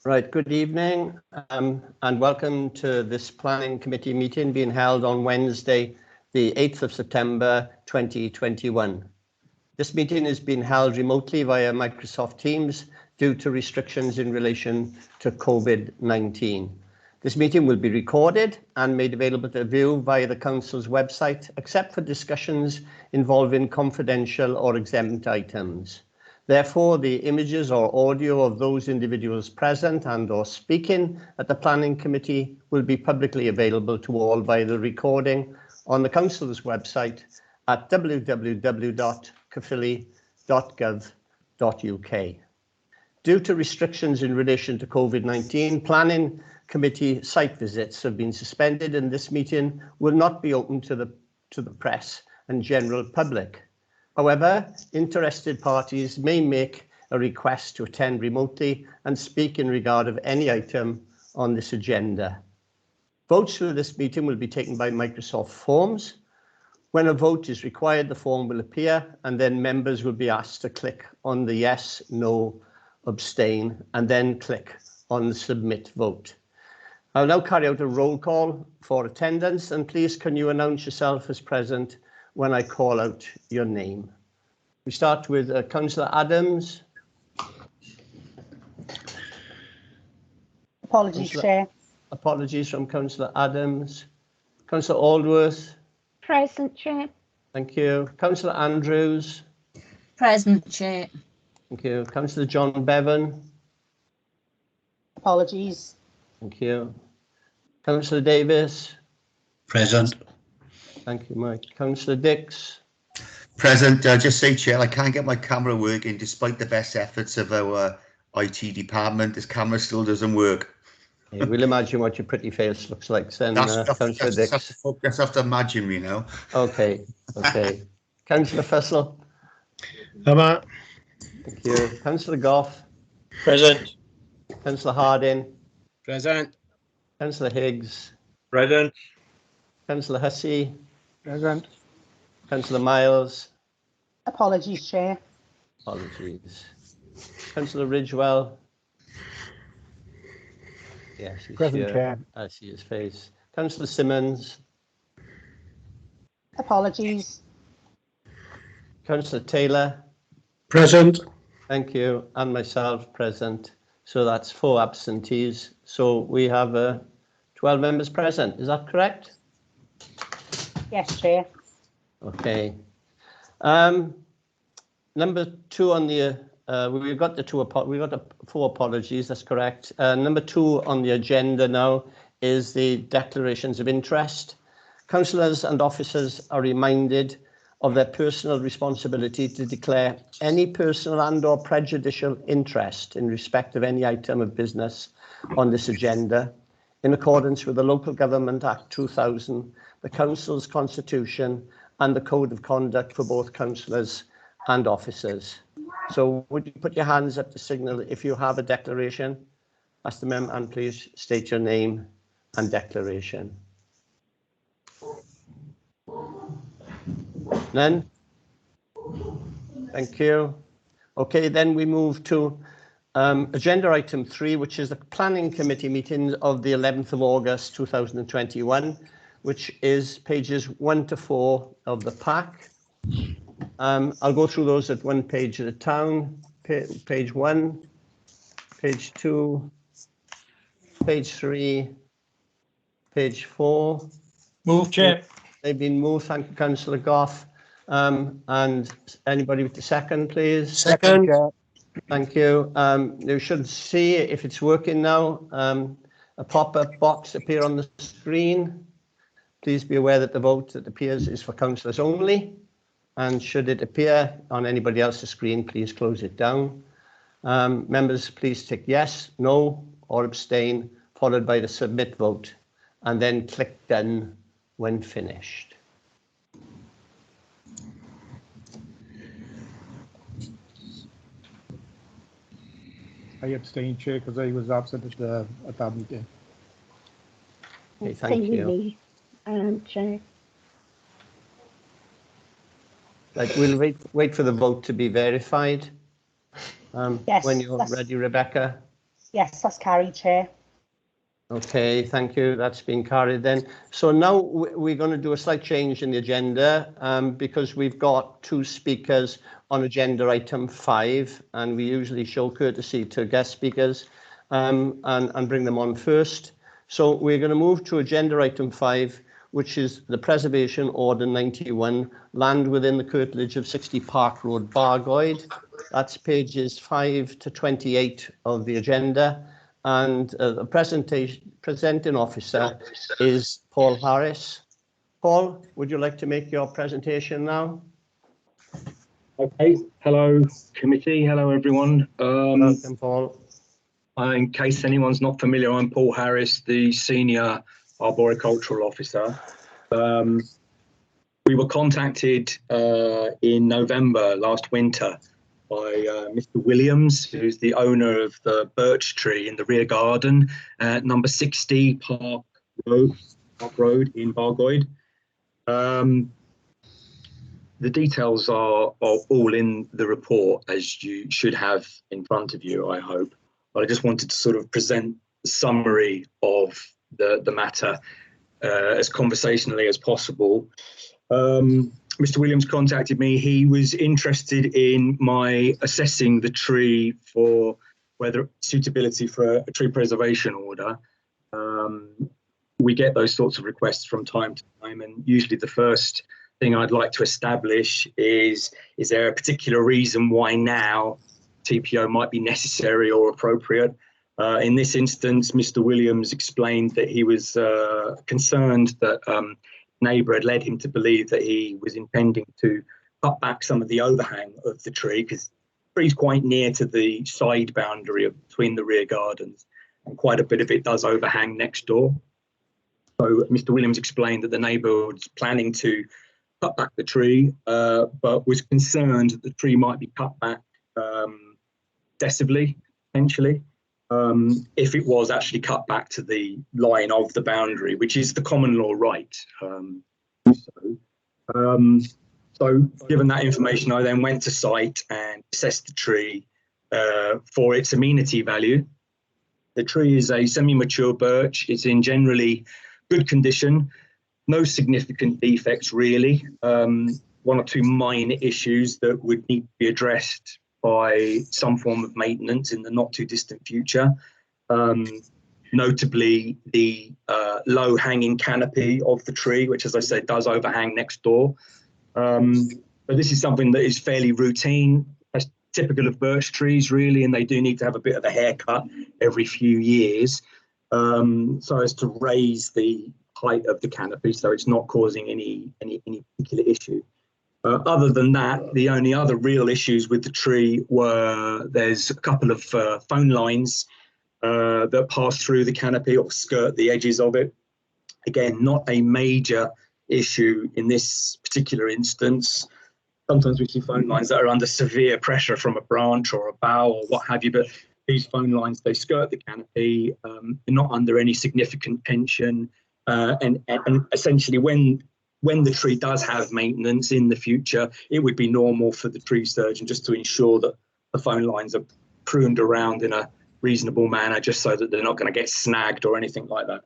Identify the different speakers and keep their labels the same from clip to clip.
Speaker 1: Right, good evening and welcome to this Planning Committee meeting being held on Wednesday, the 8th of September 2021. This meeting is being held remotely via Microsoft Teams due to restrictions in relation to COVID-19. This meeting will be recorded and made available to view via the Council's website, except for discussions involving confidential or exempt items. Therefore, the images or audio of those individuals present and/or speaking at the Planning Committee will be publicly available to all via the recording on the Council's website at www.caerphilly.gov.uk. Due to restrictions in relation to COVID-19, Planning Committee site visits have been suspended and this meeting will not be open to the press and general public. However, interested parties may make a request to attend remotely and speak in regard of any item on this agenda. Votes for this meeting will be taken by Microsoft Forms. When a vote is required, the form will appear and then members will be asked to click on the yes, no, abstain, and then click on the submit vote. I'll now carry out a roll call for attendance, and please can you announce yourself as present when I call out your name. We start with Councillor Adams.
Speaker 2: Apologies, Chair.
Speaker 1: Apologies from Councillor Adams. Councillor Aldworth.
Speaker 3: Present, Chair.
Speaker 1: Thank you. Councillor Andrews.
Speaker 4: Present, Chair.
Speaker 1: Thank you. Councillor John Bevan.
Speaker 2: Apologies.
Speaker 1: Thank you. Councillor Davis.
Speaker 5: Present.
Speaker 1: Thank you, Mike. Councillor Dix.
Speaker 5: Present. Just say, Chair, I can't get my camera working despite the best efforts of our IT department. This camera still doesn't work.
Speaker 1: Yeah, we'll imagine what your pretty face looks like then, Councillor Dix.
Speaker 5: That's have to imagine, you know.
Speaker 1: Okay, okay. Councillor Fussell.
Speaker 6: Thank
Speaker 1: Thank you. Councillor Goff.
Speaker 6: Present.
Speaker 1: Councillor Harding.
Speaker 6: Present.
Speaker 1: Councillor Higgs.
Speaker 6: Present.
Speaker 1: Councillor Hussey.
Speaker 6: Present.
Speaker 1: Councillor Miles.
Speaker 2: Apologies, Chair.
Speaker 1: Apologies. Councillor Ridgewell. Yes, he's
Speaker 6: Present,
Speaker 1: here.
Speaker 6: Chair.
Speaker 1: I see his face. Councillor Simmons.
Speaker 2: Apologies.
Speaker 1: Councillor Taylor.
Speaker 6: Present.
Speaker 1: Thank you. And myself present. So that's 4 absentees. So we have 12 members present. Is that correct?
Speaker 2: Yes, Chair.
Speaker 1: Okay. Number 2 on the we've got the 4 apologies. That's correct. Number 2 on the agenda now is the declarations of interest. Councillors and officers are reminded of their personal responsibility to declare any personal and/or prejudicial interest in respect of any item of business on this agenda, in accordance with the Local Government Act 2000, the Council's Constitution, and the Code of Conduct for both councillors and officers. So would you put your hands up to signal if you have a declaration? Ask the member and please state your name and declaration. None? Thank you. Okay, then we move to agenda item 3, which is the Planning Committee meeting of the 11th of August 2021, which is pages 1 to 4 of the pack. I'll go through those at one page at a time. Page 1, page 2, page 3, page 4.
Speaker 6: Move, Chair.
Speaker 1: They've been moved. Thank you, Councillor Goff. And anybody with the second, please?
Speaker 6: Second.
Speaker 1: Thank you. You should see, if it's working now, a pop-up box appear on the screen. Please be aware that the vote that appears is for councillors only. And should it appear on anybody else's screen, please close it down. Members, please tick yes, no, or abstain, followed by the submit vote, and then click done when finished.
Speaker 6: I abstained, Chair, because I was absent at that meeting.
Speaker 1: Okay, thank you.
Speaker 3: Chair.
Speaker 1: Right, we'll wait for the vote to be verified.
Speaker 2: Yes,
Speaker 1: When you're ready, Rebecca.
Speaker 2: Yes, that's carried, Chair.
Speaker 1: Okay, thank you. That's been carried then. So now we're going to do a slight change in the agenda because we've got two speakers on agenda item 5, and we usually show courtesy to guest speakers and bring them on first. So we're going to move to agenda item 5, which is the Preservation Order 91, land within the curtilage of 60 Park Road, Bargoed. That's pages 5 to 28 of the agenda. And the presenting officer is Paul Harris. Paul, would you like to make your presentation now?
Speaker 7: Okay, hello committee, hello everyone.
Speaker 1: Welcome, Paul.
Speaker 7: In case anyone's not familiar, I'm Paul Harris, the Senior Arboricultural Officer. We were contacted in November last winter by Mr. Williams, who's the owner of the birch tree in the rear garden at number 60 Park Road in Bargoed. The details are all in the report, as you should have in front of you, I hope. But I just wanted to sort of present the summary of the matter as conversationally as possible. Mr. Williams contacted me. He was interested in my assessing the tree for whether suitability for a tree preservation order. We get those sorts of requests from time to time, and usually the first thing I'd like to establish is there a particular reason why now TPO might be necessary or appropriate? In this instance, Mr. Williams explained that he was concerned that neighbour had led him to believe that he was intending to cut back some of the overhang of the tree, because the tree's quite near to the side boundary between the rear gardens, and quite a bit of it does overhang next door. So Mr. Williams explained that the neighbour was planning to cut back the tree, but was concerned that the tree might be cut back excessively, potentially, if it was actually cut back to the line of the boundary, which is the common law right. So given that information, I then went to site and assessed the tree for its amenity value. The tree is a semi-mature birch. It's in generally good condition. No significant defects, really. One or two minor issues that would need to be addressed by some form of maintenance in the not too distant future. Notably, the low hanging canopy of the tree, which, as I said, does overhang next door. But this is something that is fairly routine, typical of birch trees, really, and they do need to have a bit of a haircut every few years, so as to raise the height of the canopy, so it's not causing any particular issue. Other than that, the only other real issues with the tree were there's a couple of phone lines that pass through the canopy or skirt the edges of it. Again, not a major issue in this particular instance. Sometimes we see phone lines that are under severe pressure from a branch or a bough or what have you, but these phone lines, they skirt the canopy, they're not under any significant tension, and essentially when the tree does have maintenance in the future, it would be normal for the tree surgeon just to ensure that the phone lines are pruned around in a reasonable manner, just so that they're not going to get snagged or anything like that.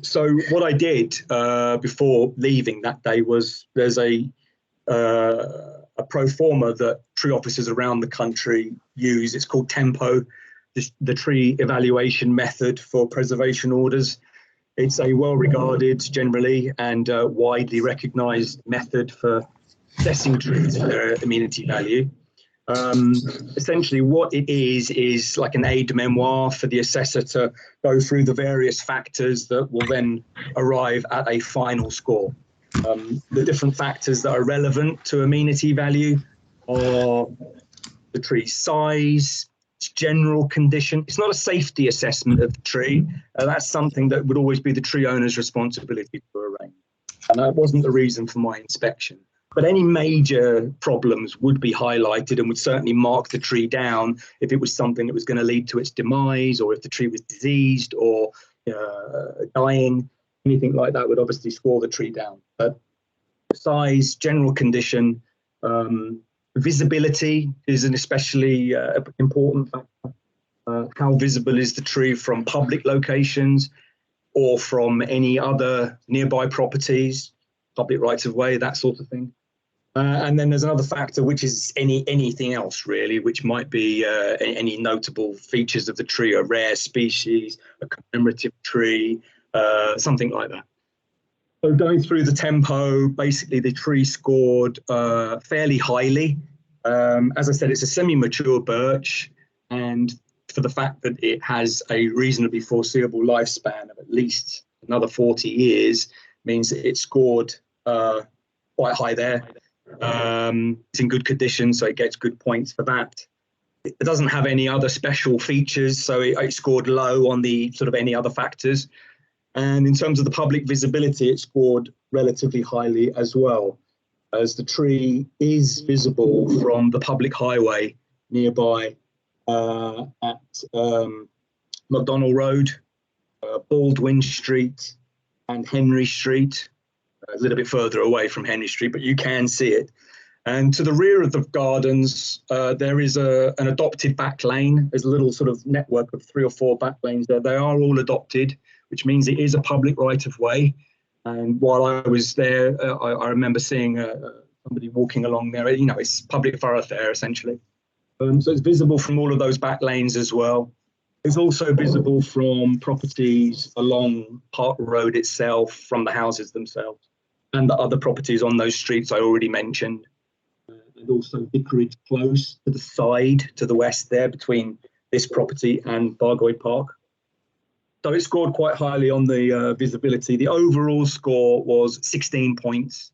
Speaker 7: So what I did before leaving that day was there's a pro forma that tree officers around the country use. It's called Tempo, the tree evaluation method for preservation orders. It's a well-regarded, generally, and widely recognised method for assessing trees for their amenity value. Essentially, what it is like an aide-memoire for the assessor to go through the various factors that will then arrive at a final score. The different factors that are relevant to amenity value are the tree's size, its general condition. It's not a safety assessment of the tree. That's something that would always be the tree owner's responsibility to arrange. And that wasn't the reason for my inspection. But any major problems would be highlighted and would certainly mark the tree down if it was something that was going to lead to its demise, or if the tree was diseased or dying. Anything like that would obviously score the tree down. But size, general condition, visibility is an especially important factor. How visible is the tree from public locations or from any other nearby properties, public rights of way, that sort of thing. And then there's another factor, which is anything else really, which might be any notable features of the tree, a rare species, a commemorative tree, something like that. So going through the tempo, basically the tree scored fairly highly. As I said, it's a semi-mature birch, and for the fact that it has a reasonably foreseeable lifespan of at least another 40 years, means that it scored quite high there. It's in good condition, so it gets good points for that. It doesn't have any other special features, so it scored low on the sort of any other factors. And in terms of the public visibility, it scored relatively highly as well, as the tree is visible from the public highway nearby at McDonald Road, Baldwin Street and Henry Street, a little bit further away from Henry Street, but you can see it. And to the rear of the gardens, there is an adopted back lane. There's a little sort of network of 3 or 4 back lanes there. They are all adopted, which means it is a public right of way. And while I was there, I remember seeing somebody walking along there. You know, it's public thoroughfare essentially. So it's visible from all of those back lanes as well. It's also visible from properties along Park Road itself, from the houses themselves, and the other properties on those streets I already mentioned. And also Vicarage Close to the side, to the west there, between this property and Bargoed Park. So it scored quite highly on the visibility. The overall score was 16 points.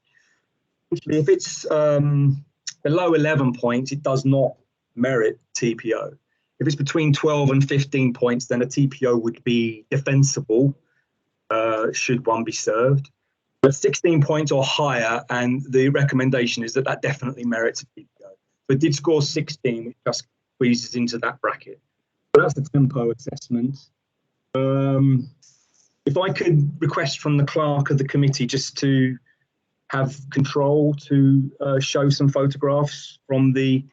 Speaker 7: If it's below 11 points, it does not merit TPO. If it's between 12 and 15 points, then a TPO would be defensible, should one be served. But 16 points or higher, and the recommendation is that that definitely merits a TPO. So it did score 16, which just squeezes into that bracket. So that's the tempo assessment. If I could request from the clerk of the committee just to have control to show some photographs from the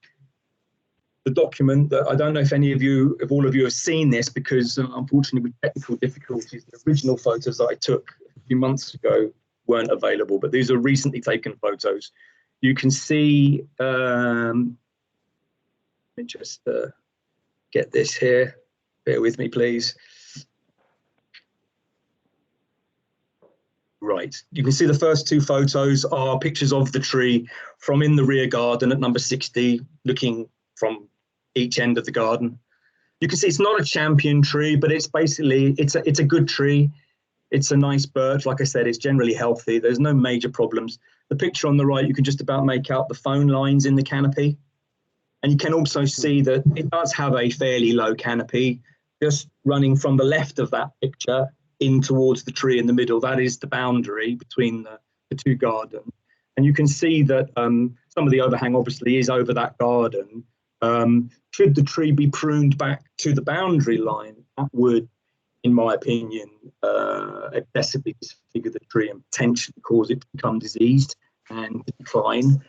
Speaker 7: document. That I don't know if any of you, if all of you have seen this, because unfortunately with technical difficulties, the original photos that I took a few months ago weren't available, but these are recently taken photos. You can see, let me just get this here, bear with me please. Right, you can see the first 2 photos are pictures of the tree from in the rear garden at number 60, looking from each end of the garden. You can see it's not a champion tree, but it's basically, it's a good tree. It's a nice birch. Like I said, it's generally healthy. There's no major problems. The picture on the right, you can just about make out the phone lines in the canopy. And you can also see that it does have a fairly low canopy, just running from the left of that picture in towards the tree in the middle. That is the boundary between the 2 gardens. And you can see that some of the overhang obviously is over that garden. Should the tree be pruned back to the boundary line, that would, in my opinion, excessively disfigure the tree and potentially cause it to become diseased and decline.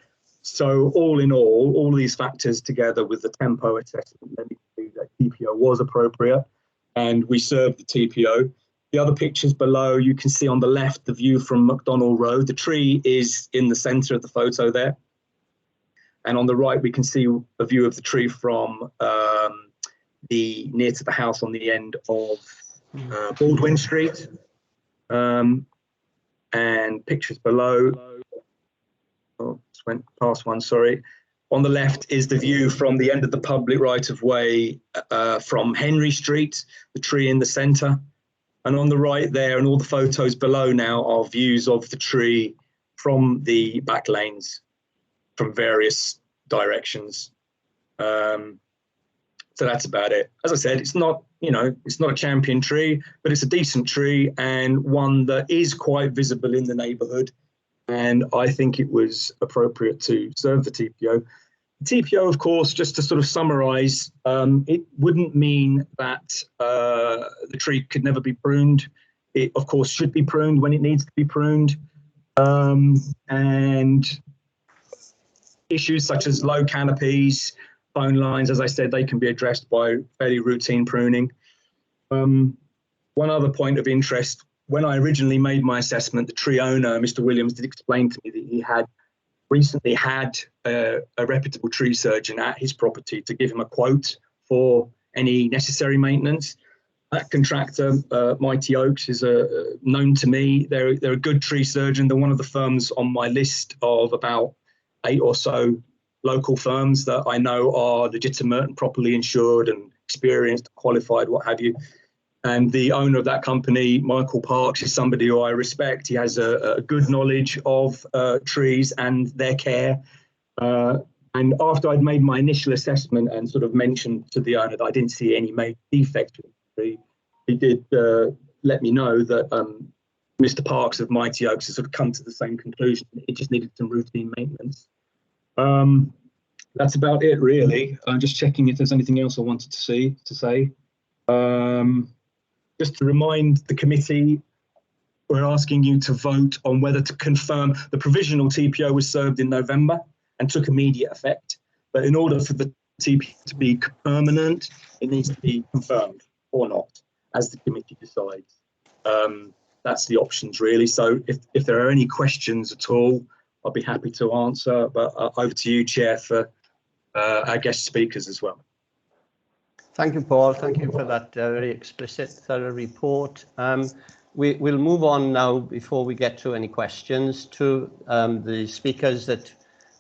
Speaker 7: So all in all these factors together with the tempo assessment led me to believe that TPO was appropriate, and we served the TPO. The other pictures below, you can see on the left the view from McDonald Road. The tree is in the centre of the photo there. And on the right, we can see a view of the tree from near to the house on the end of Baldwin Street. And pictures below, oh, just went past one, sorry. On the left is the view from the end of the public right of way from Henry Street, the tree in the centre. And on the right there, and all the photos below now, are views of the tree from the back lanes, from various directions. So that's about it. As I said, it's not, it's not a champion tree, but it's a decent tree and one that is quite visible in the neighbourhood. And I think it was appropriate to serve the TPO. The TPO, of course, just to sort of summarise, it wouldn't mean that the tree could never be pruned. It, of course, should be pruned when it needs to be pruned. And issues such as low canopies, phone lines. As I said, they can be addressed by fairly routine pruning. One other point of interest, when I originally made my assessment, the tree owner, Mr. Williams, did explain to me that he had recently had a reputable tree surgeon at his property to give him a quote for any necessary maintenance. That contractor, Mighty Oaks, is known to me. They're a good tree surgeon. They're one of the firms on my list of about 8 or so local firms that I know are legitimate and properly insured and experienced, qualified, what have you. And the owner of that company, Michael Parks, is somebody who I respect. He has a good knowledge of trees and their care. And after I'd made my initial assessment and sort of mentioned to the owner that I didn't see any major defects with the tree, he did let me know that Mr. Parks of Mighty Oaks has sort of come to the same conclusion. It just needed some routine maintenance. That's about it, really. I'm just checking if there's anything else I wanted to say. Just to remind the committee, we're asking you to vote on whether to confirm the provisional TPO was served in November and took immediate effect. But in order for the TPO to be permanent, it needs to be confirmed or not, as the committee decides. That's the options, really. So if there are any questions at all, I'll be happy to answer. But over to you, Chair, for our guest speakers as well.
Speaker 1: Thank you, Paul. Thank you for that very explicit, thorough report. We'll move on now, before we get to any questions, to the speakers that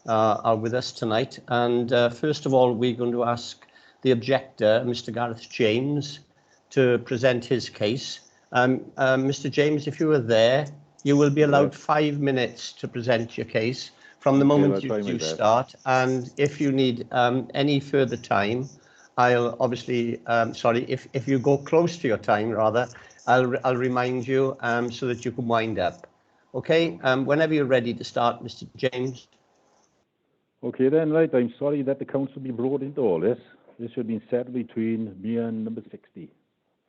Speaker 1: are with us tonight. And first of all, we're going to ask the objector, Mr. Gareth James, to present his case. Mr. James, if you were there, you will be allowed 5 minutes to present your case from the moment you start. And if you need any further time, I'll obviously, if you go close to your time, rather, I'll remind you so that you can wind up. Okay, whenever you're ready to start, Mr. James.
Speaker 8: Okay then, right, I'm sorry that the council be brought into all this. This should have been settled between me and number 60,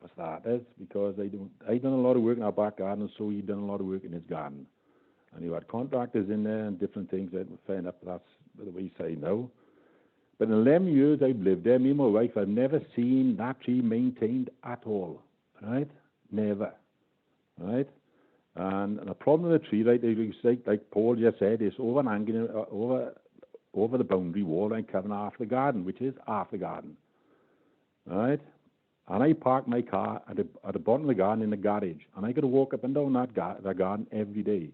Speaker 8: for starters, because I done a lot of work in our back garden, and so he done a lot of work in his garden. And you had contractors in there and different things that were fair enough, that's the way you say no. But in 11 years I've lived there, me and my wife, I've never seen that tree maintained at all, right? Never, right? And the problem with the tree, like Paul just said, is overhanging over the boundary wall and covering half the garden, which is half the garden, right? And I park my car at the bottom of the garden in the garage, and I got to walk up and down that garden every day,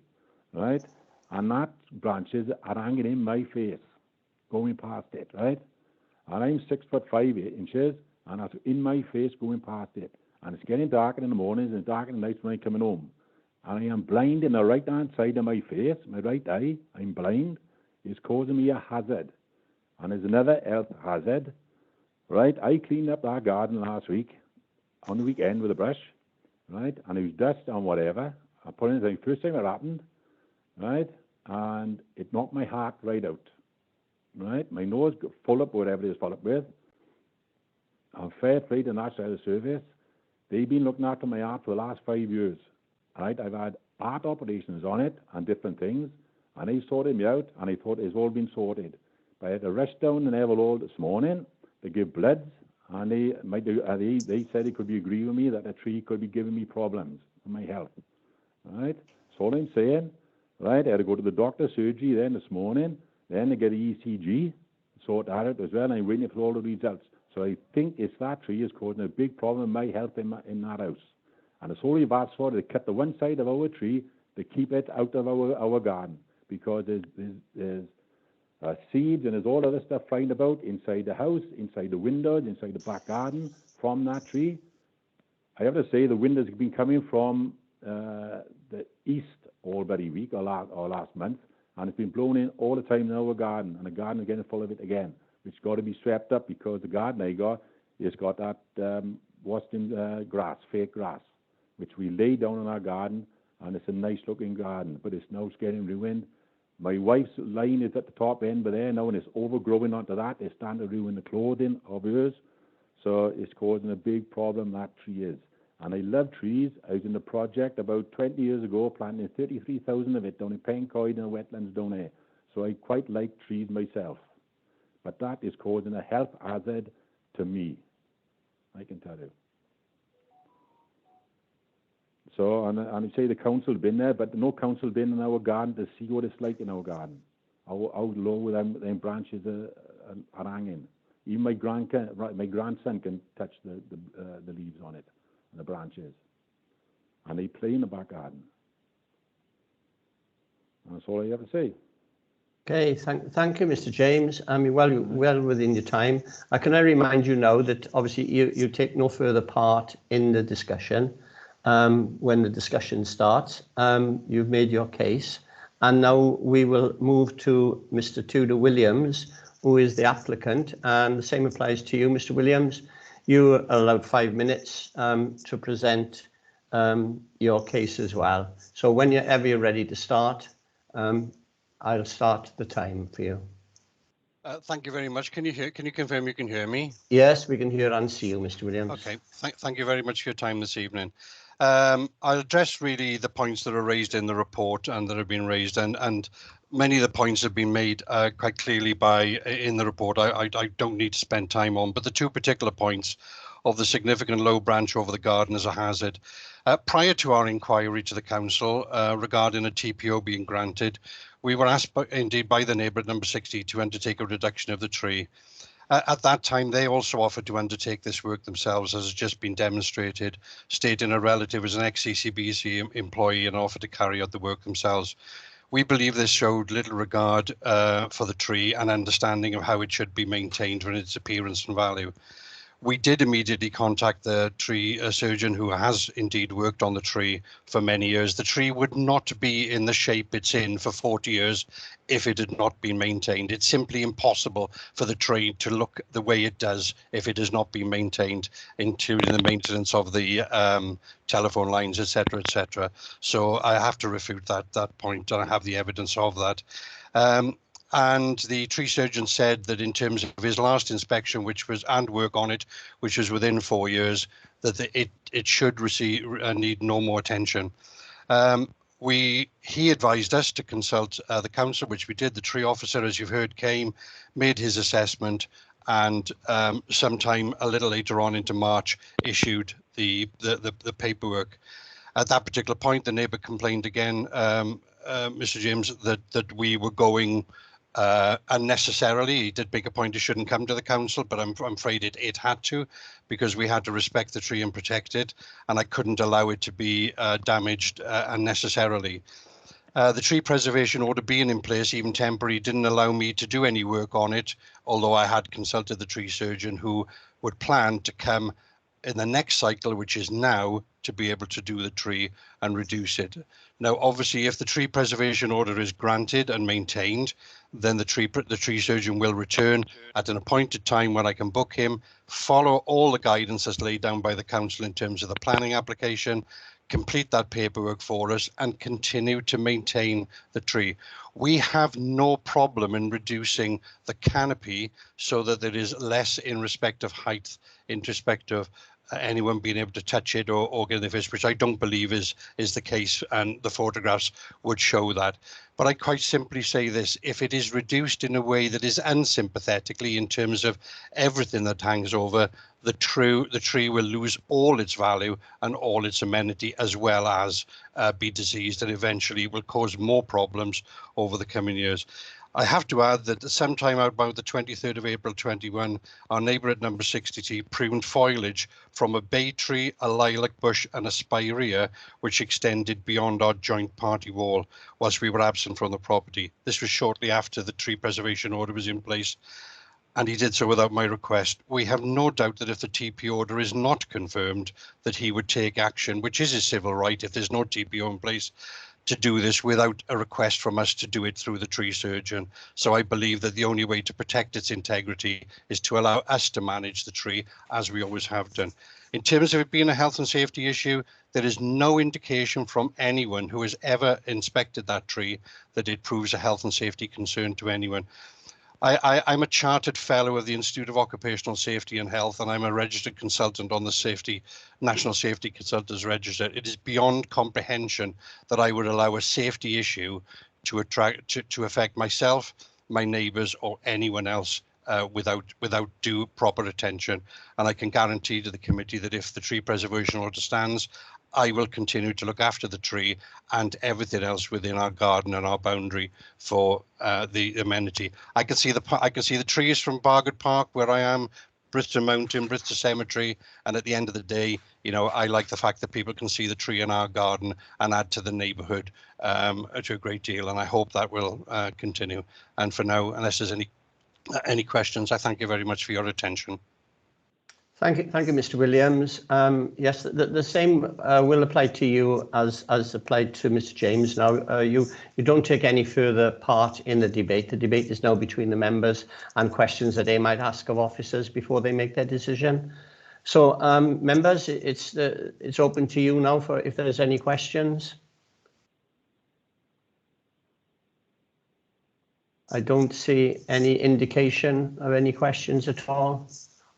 Speaker 8: right? And that branches are hanging in my face, going past it, right? And I'm 6'5", and that's in my face going past it. And it's getting darker in the mornings and darker in the nights when I'm coming home. And I am blind in the right-hand side of my face, my right eye, I'm blind. It's causing me a hazard. And there's another health hazard, right? I cleaned up that garden last week, on the weekend with a brush, right? And it was dust and whatever. I put in the first time it happened, right? And it knocked my heart right out. Right, my nose got full up, whatever it is full up with. I'm fair play to National Health Service. They've been looking after my heart for the last 5 years. Right, I've had heart operations on it and different things, and they sorted me out, and I thought it's all been sorted. But I had to rush down and Everall this morning to give bloods, and they said it could be agreeing with me that the tree could be giving me problems with my health. Right, that's all I'm saying. Right, I had to go to the doctor's surgery then this morning. Then I get an ECG, sort that out as well, and I'm waiting for all the results. So I think it's that tree is causing a big problem in my health in that house. And it's all you've asked for to cut the one side of our tree to keep it out of our garden, because there's seeds and there's all other stuff flying about inside the house, inside the windows, inside the back garden from that tree. I have to say the wind has been coming from the east all very week or last month. And it's been blowing in all the time in our garden, and the garden is getting full of it again, which got to be swept up, because the garden I got has got that grass, fake grass, which we lay down in our garden, and it's a nice looking garden, but it's now getting ruined. My wife's line is at the top end, but there now, and it's overgrowing onto that. It's starting to ruin the clothing of hers, so it's causing a big problem, that tree is. And I love trees. I was in the project about 20 years ago, planting 33,000 of it down in Pencoed and the wetlands down there. So I quite like trees myself. but that is causing a health hazard to me. I can tell you. So, and you say the council been there, but no council been in our garden to see what it's like in our garden. How low them branches are hanging. Even my grandson can touch the leaves on it and the branches, and they play in the back garden. And that's all I have to say.
Speaker 1: Okay, thank you, Mr. James. I mean, well within your time. Can I remind you now that obviously you take no further part in the discussion. When the discussion starts, you've made your case, and now we will move to Mr. Tudor Williams, who is the applicant, and the same applies to you, Mr. Williams. You are allowed 5 minutes to present your case as well. So whenever you're ready to start, I'll start the time for you.
Speaker 9: Thank you very much. Can you confirm you can hear me?
Speaker 1: Yes, we can hear and see you, Mr. Williams.
Speaker 9: Okay. Thank you very much for your time this evening. I'll address really the points that are raised in the report and that have been raised, and many of the points have been made quite clearly in the report. I don't need to spend time on, but the two particular points of the significant low branch over the garden as a hazard. Prior to our inquiry to the council regarding a TPO being granted, we were asked indeed by the neighbour at number 60 to undertake a reduction of the tree. At that time, they also offered to undertake this work themselves, as has just been demonstrated, stating a relative was an ex-CCBC employee and offered to carry out the work themselves. We believe this showed little regard for the tree and understanding of how it should be maintained for its appearance and value. We did immediately contact the tree surgeon who has indeed worked on the tree for many years. The tree would not be in the shape it's in for 40 years if it had not been maintained. It's simply impossible for the tree to look the way it does if it has not been maintained, including the maintenance of the telephone lines, etc., etc. So I have to refute that point, and I have the evidence of that. And the tree surgeon said that in terms of his last inspection, and work on it, which was within 4 years, that it should need no more attention. He advised us to consult the council, which we did. The tree officer, as you've heard, came, made his assessment, and sometime a little later on into March issued the paperwork. At that particular point, the neighbour complained again, Mr. James, that we were going unnecessarily. He did make a point it shouldn't come to the council, but I'm afraid it had to, because we had to respect the tree and protect it, and I couldn't allow it to be damaged unnecessarily. The tree preservation order being in place, even temporary, didn't allow me to do any work on it, although I had consulted the tree surgeon, who would plan to come in the next cycle, which is now, to be able to do the tree and reduce it. Now, obviously, if the tree preservation order is granted and maintained, then the tree surgeon will return at an appointed time when I can book him, follow all the guidance as laid down by the council in terms of the planning application, complete that paperwork for us, and continue to maintain the tree. We have no problem in reducing the canopy so that there is less in respect of height, in respect of anyone being able to touch it or get in the fish, which I don't believe is the case, and the photographs would show that. But I quite simply say this: if it is reduced in a way that is unsympathetically in terms of everything that hangs over, the tree will lose all its value and all its amenity, as well as be diseased, and eventually will cause more problems over the coming years. I have to add that sometime about the 23rd of April 21, our neighbour at number 62 pruned foliage from a bay tree, a lilac bush and a spirea, which extended beyond our joint party wall whilst we were absent from the property. This was shortly after the tree preservation order was in place, and he did so without my request. We have no doubt that if the TP order is not confirmed, that he would take action, which is his civil right if there's no TPO in place, to do this without a request from us to do it through the tree surgeon. So I believe that the only way to protect its integrity is to allow us to manage the tree, as we always have done. In terms of it being a health and safety issue, there is no indication from anyone who has ever inspected that tree that it proves a health and safety concern to anyone. I'm a chartered fellow of the Institute of Occupational Safety and Health, and I'm a registered consultant on the National Safety Consultants Register. It is beyond comprehension that I would allow a safety issue to affect myself, my neighbours, or anyone else without due proper attention. And I can guarantee to the committee that if the tree preservation order stands, I will continue to look after the tree and everything else within our garden and our boundary for the amenity. I can see the trees from Bargood Park where I am, Bristol Mountain, Bristol Cemetery, and at the end of the day, you know, I like the fact that people can see the tree in our garden and add to the neighbourhood to a great deal, and I hope that will continue. And for now, unless there's any questions, I thank you very much for your attention.
Speaker 1: Thank you, Mr. Williams. Yes, the same will apply to you as applied to Mr. James. Now, you don't take any further part in the debate. The debate is now between the members and questions that they might ask of officers before they make their decision. So, members, it's open to you now for if there's any questions. I don't see any indication of any questions at all.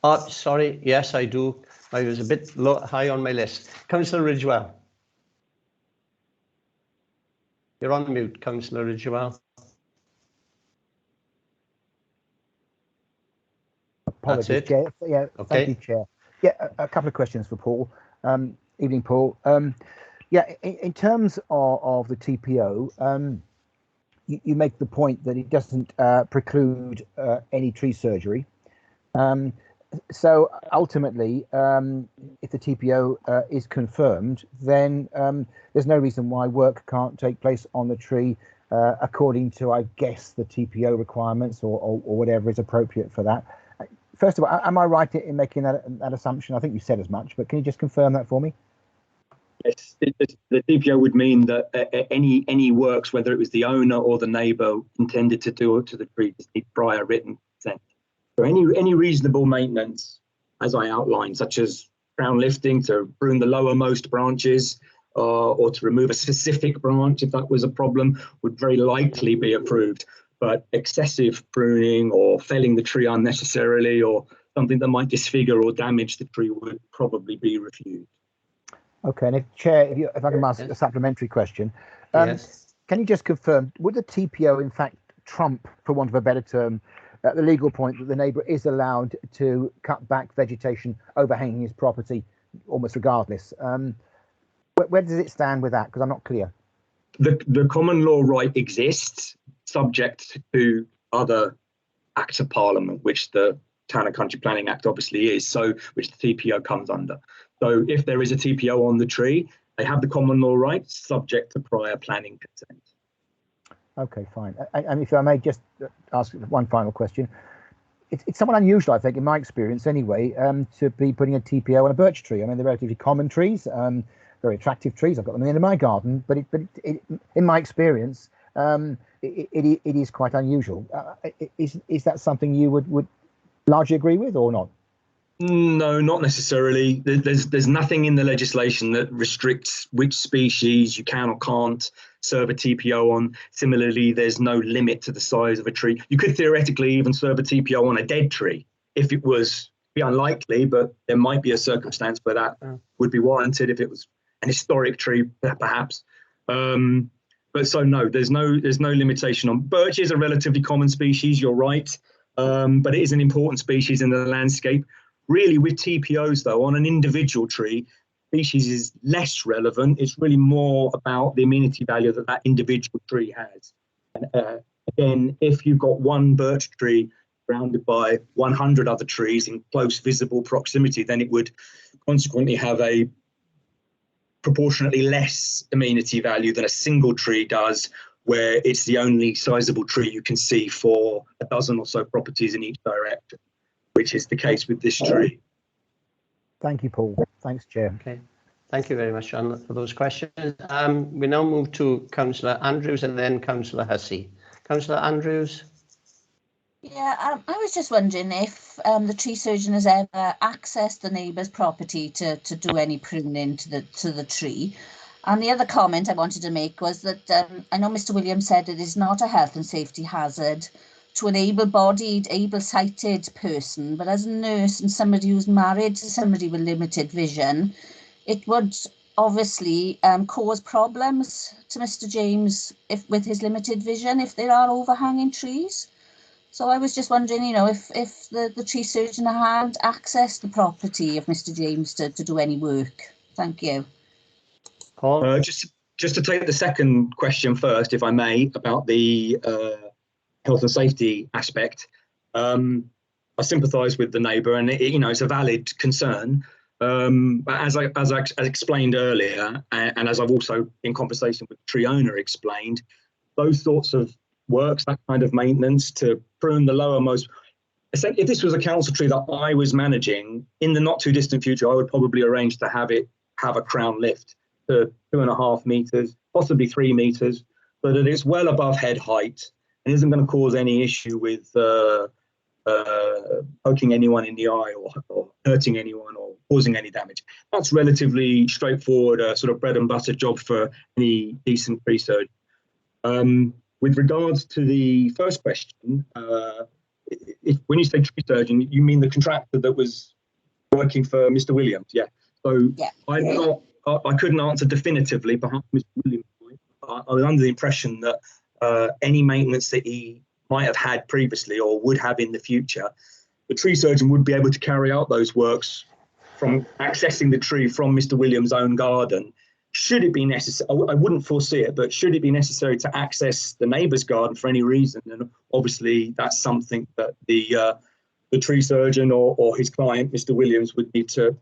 Speaker 1: Oh, sorry. Yes, I do. I was a bit high on my list. Councillor Ridgewell. You're on mute, Councillor Ridgewell.
Speaker 10: Apologies,
Speaker 1: That's it.
Speaker 10: Chair. Yeah,
Speaker 1: Okay.
Speaker 10: Thank you, Chair. Yeah, a couple of questions for Paul. Evening, Paul. Yeah, in terms of the TPO, you make the point that it doesn't preclude any tree surgery. So ultimately, if the TPO is confirmed, then there's no reason why work can't take place on the tree according to, I guess, the TPO requirements or whatever is appropriate for that. First of all, am I right in making that assumption? I think you said as much, but can you just confirm that for me?
Speaker 7: Yes, the TPO would mean that any works, whether it was the owner or the neighbour intended to do to the tree, need prior written consent. So any reasonable maintenance, as I outlined, such as crown lifting to prune the lowermost branches or to remove a specific branch, if that was a problem, would very likely be approved. But excessive pruning or felling the tree unnecessarily or something that might disfigure or damage the tree would probably be refused.
Speaker 10: Okay, and Chair, if I can ask a supplementary question,
Speaker 1: Yes.
Speaker 10: Can you just confirm, would the TPO in fact trump, for want of a better term, the legal point that the neighbour is allowed to cut back vegetation overhanging his property almost regardless? Where does it stand with that? Because I'm not clear.
Speaker 7: The common law right exists, subject to other acts of parliament, which the Town and Country Planning Act obviously is, so which the TPO comes under. So if there is a TPO on the tree, they have the common law rights, subject to prior planning consent.
Speaker 10: Okay, fine. And if I may just ask one final question. It's somewhat unusual, I think, in my experience anyway, to be putting a TPO on a birch tree. I mean, they're relatively common trees, very attractive trees. I've got them in my garden, but in my experience, it is quite unusual. Is that something you would largely agree with or not?
Speaker 7: No, not necessarily. There's nothing in the legislation that restricts which species you can or can't serve a TPO on. Similarly, there's no limit to the size of a tree. You could theoretically even serve a TPO on a dead tree if it was, be unlikely, but there might be a circumstance where that would be warranted if it was an historic tree, perhaps. But so no, there's no limitation on. Birch is a relatively common species, you're right, but it is an important species in the landscape. Really, with TPOs, though, on an individual tree, species is less relevant. It's really more about the amenity value that that individual tree has. And, again, if you've got one birch tree surrounded by 100 other trees in close visible proximity, then it would consequently have a proportionately less amenity value than a single tree does, where it's the only sizable tree you can see for a dozen or so properties in each direction, which is the case with this tree.
Speaker 10: Thank you, Paul. Thanks, Chair.
Speaker 1: Okay. Thank you very much, John, for those questions. We now move to Councillor Andrews and then Councillor Hussey. Councillor Andrews.
Speaker 4: Yeah, I was just wondering if the tree surgeon has ever accessed the neighbour's property to do any pruning to the tree. And the other comment I wanted to make was that I know Mr. Williams said it is not a health and safety hazard to an able-bodied, able-sighted person, but as a nurse and somebody who's married to somebody with limited vision, it would obviously cause problems to Mr. James with his limited vision if there are overhanging trees. So I was just wondering, you know, if the tree surgeon had accessed the property of Mr. James to do any work. Thank you.
Speaker 1: Paul?
Speaker 7: Just to take the second question first, if I may, about the health and safety aspect. I sympathise with the neighbour, and you know, it's a valid concern. But as I explained earlier, and as I've also in conversation with the tree owner explained, those sorts of works, that kind of maintenance to prune the lowermost. If this was a council tree that I was managing, in the not too distant future, I would probably arrange to have a crown lift to 2.5 meters, possibly 3 meters, so that it's well above head height and isn't going to cause any issue with poking anyone in the eye or hurting anyone or causing any damage. That's relatively straightforward, sort of bread and butter job for any decent tree surgeon. With regards to the first question, when you say tree surgeon, you mean the contractor that was working for Mr. Williams? Yeah. So yeah. I couldn't answer definitively, perhaps Mr. Williams. I was under the impression that any maintenance that he might have had previously or would have in the future, the tree surgeon would be able to carry out those works from accessing the tree from Mr. Williams' own garden. Should it be necessary, I wouldn't foresee it, but should it be necessary to access the neighbour's garden for any reason, then obviously that's something that the tree surgeon or his client, Mr. Williams, would need to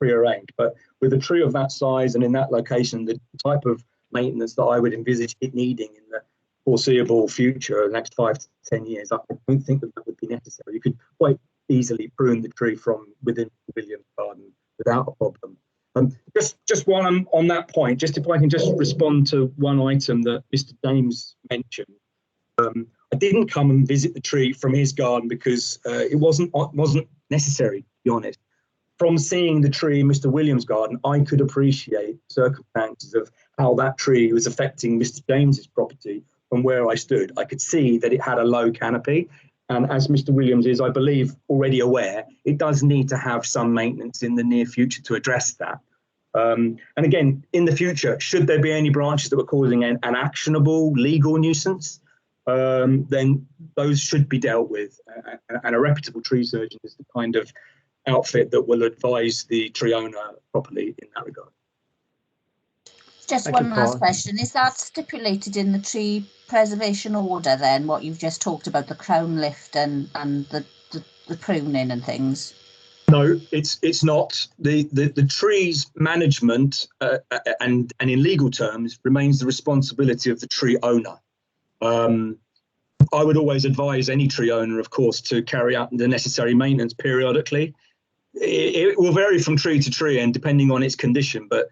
Speaker 7: prearrange. But with a tree of that size and in that location, the type of maintenance that I would envisage it needing in the foreseeable future, the next 5 to 10 years, I don't think that would be necessary. You could quite easily prune the tree from within Williams' garden without a problem. Just while I'm on that point, just if I can just respond to one item that Mr. James mentioned. I didn't come and visit the tree from his garden because it wasn't necessary, to be honest. From seeing the tree in Mr. Williams' garden, I could appreciate circumstances of how that tree was affecting Mr. James's property from where I stood. I could see that it had a low canopy. And as Mr. Williams is, I believe, already aware, it does need to have some maintenance in the near future to address that. And again, in the future, should there be any branches that were causing an actionable legal nuisance, then those should be dealt with. And a reputable tree surgeon is the kind of outfit that will advise the tree owner properly in that regard.
Speaker 4: Just one last question. Is that stipulated in the tree preservation order then, what you've just talked about, the crown lift and the pruning and things?
Speaker 7: No, it's not. The tree's management and in legal terms remains the responsibility of the tree owner. I would always advise any tree owner, of course, to carry out the necessary maintenance periodically. It will vary from tree to tree and depending on its condition, but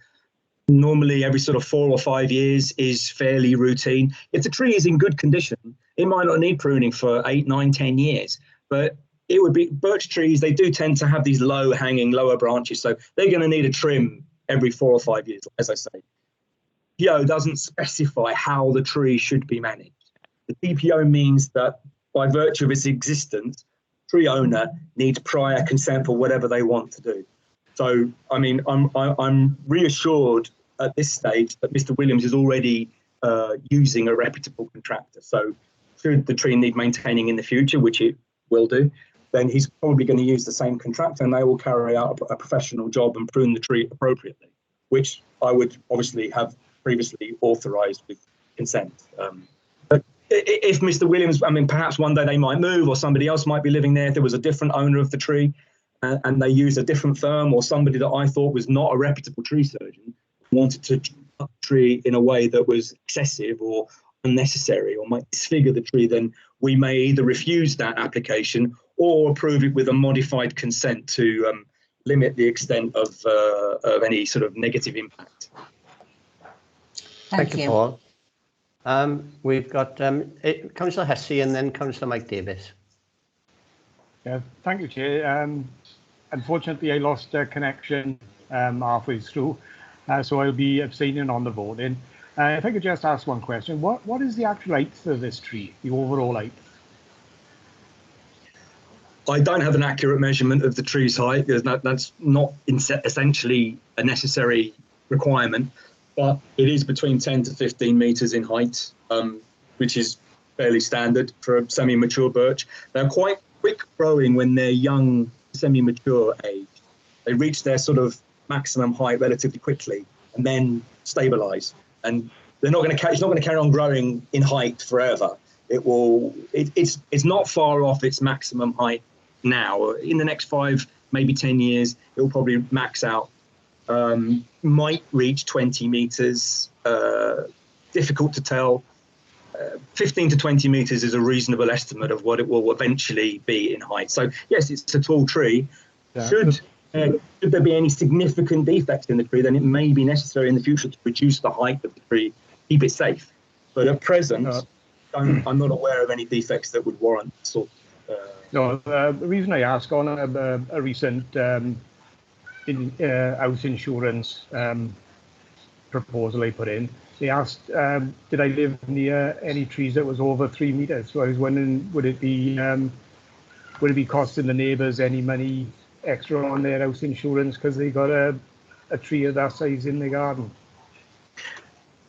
Speaker 7: normally every sort of 4 or 5 years is fairly routine. If the tree is in good condition, it might not need pruning for 8, 9, 10 years, but it would be birch trees. They do tend to have these low hanging lower branches, so they're going to need a trim every 4 or 5 years, as I say. TPO doesn't specify how the tree should be managed. The TPO means that by virtue of its existence, tree owner needs prior consent for whatever they want to do. So, I mean, I'm reassured at this stage that Mr. Williams is already using a reputable contractor. So should the tree need maintaining in the future, which it will do, then he's probably going to use the same contractor and they will carry out a professional job and prune the tree appropriately, which I would obviously have previously authorised with consent. But if Mr. Williams, I mean, perhaps one day they might move or somebody else might be living there if there was a different owner of the tree and they use a different firm or somebody that I thought was not a reputable tree surgeon wanted to cut the tree in a way that was excessive or unnecessary or might disfigure the tree, then we may either refuse that application or approve it with a modified consent to limit the extent of any sort of negative impact.
Speaker 4: Thank you.
Speaker 1: Paul. We've got Councillor Hesse and then Councillor Mike Davis.
Speaker 6: Yeah, thank you, Chair. Unfortunately, I lost connection halfway through, so I'll be abstaining on the voting. If I could just ask one question, what is the actual height of this tree, the overall height?
Speaker 7: I don't have an accurate measurement of the tree's height. That's not essentially a necessary requirement, but it is between 10 to 15 metres in height, which is fairly standard for a semi-mature birch. They're quite quick growing when they're young, semi-mature age. They reach their sort of maximum height relatively quickly and then stabilize. And they're not going to it's not going to carry on growing in height forever. It's not far off its maximum height now. In the next 5, maybe 10 years, it will probably max out. Might reach 20 meters. Difficult to tell. 15 to 20 meters is a reasonable estimate of what it will eventually be in height. So yes, it's a tall tree.
Speaker 6: Yeah.
Speaker 7: Should there be any significant defects in the tree, then it may be necessary in the future to reduce the height of the tree, keep it safe. But at present, I'm not aware of any defects that would warrant sort of.
Speaker 6: No, the reason I ask, on a recent house insurance proposal I put in, they asked, did I live near any trees that was over 3 meters? So I was wondering, would it be costing the neighbours any money extra on their house insurance because they got a tree of that size in the garden?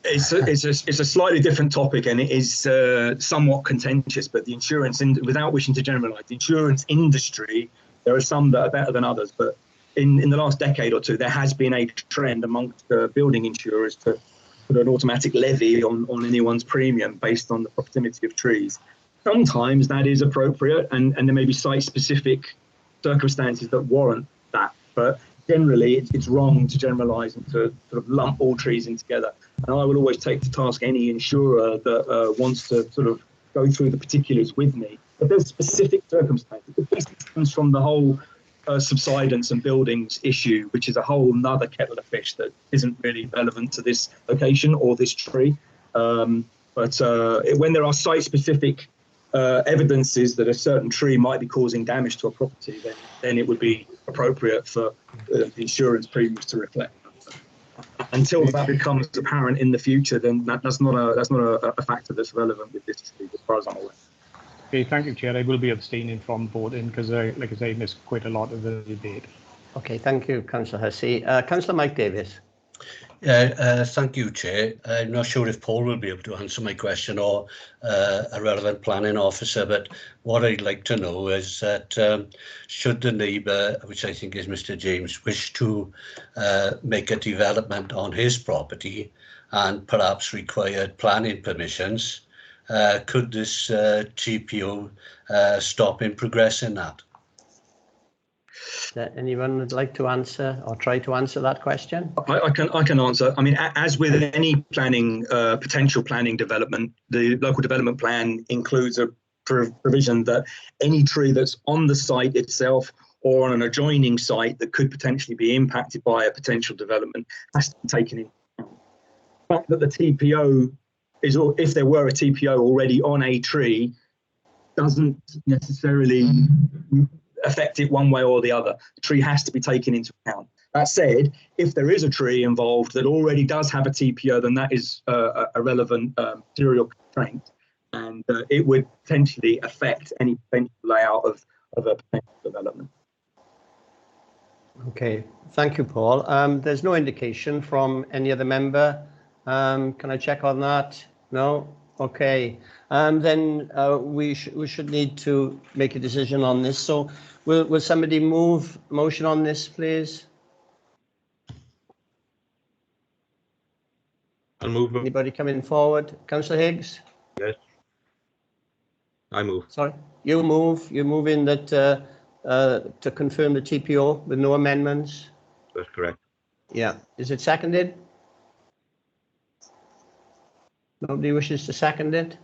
Speaker 7: It's a slightly different topic, and it is somewhat contentious. But the insurance, without wishing to generalise, the insurance industry, there are some that are better than others. But in the last decade or two, there has been a trend amongst building insurers to put an automatic levy on anyone's premium based on the proximity of trees. Sometimes that is appropriate, and there may be site-specific circumstances that warrant that. But generally, it's wrong to generalise and to sort of lump all trees in together. And I will always take to task any insurer that wants to sort of go through the particulars with me. But there's specific circumstances. The piece comes from the whole subsidence and buildings issue, which is a whole nother kettle of fish that isn't really relevant to this location or this tree. But when there are site-specific evidences that a certain tree might be causing damage to a property, then it would be appropriate for the insurance premiums to reflect. Until that becomes apparent in the future, then that's not a factor that's relevant with this tree, as far as I'm aware.
Speaker 6: Okay, thank you, Chair. I will be abstaining from voting because, like I say, I missed quite a lot of the debate.
Speaker 1: Okay, thank you, Councillor Hussey. Councillor Mike Davis.
Speaker 9: Thank you, Chair. I'm not sure if Paul will be able to answer my question or a relevant planning officer, but what I'd like to know is that should the neighbour, which I think is Mr. James, wish to make a development on his property and perhaps required planning permissions, could this TPO stop him progressing that?
Speaker 1: Is there anyone would like to answer or try to answer that question?
Speaker 7: I can answer. I mean, as with any planning, potential planning development, the local development plan includes a provision that any tree that's on the site itself or on an adjoining site that could potentially be impacted by a potential development has to be taken into account. The fact that the TPO is, or if there were a TPO already on a tree, doesn't necessarily affect it one way or the other. The tree has to be taken into account. That said, if there is a tree involved that already does have a TPO, then that is a relevant material constraint, and it would potentially affect any potential layout of a potential development.
Speaker 1: Okay, thank you, Paul. There's no indication from any other member. Can I check on that? No? Okay. Then we should need to make a decision on this. So will somebody move motion on this, please?
Speaker 11: I'll move.
Speaker 1: Anybody coming forward? Councillor Higgs?
Speaker 11: Yes. I move.
Speaker 1: Sorry, you move. You move in that to confirm the TPO with no amendments.
Speaker 11: That's correct.
Speaker 1: Yeah. Is it seconded? Nobody wishes to second it?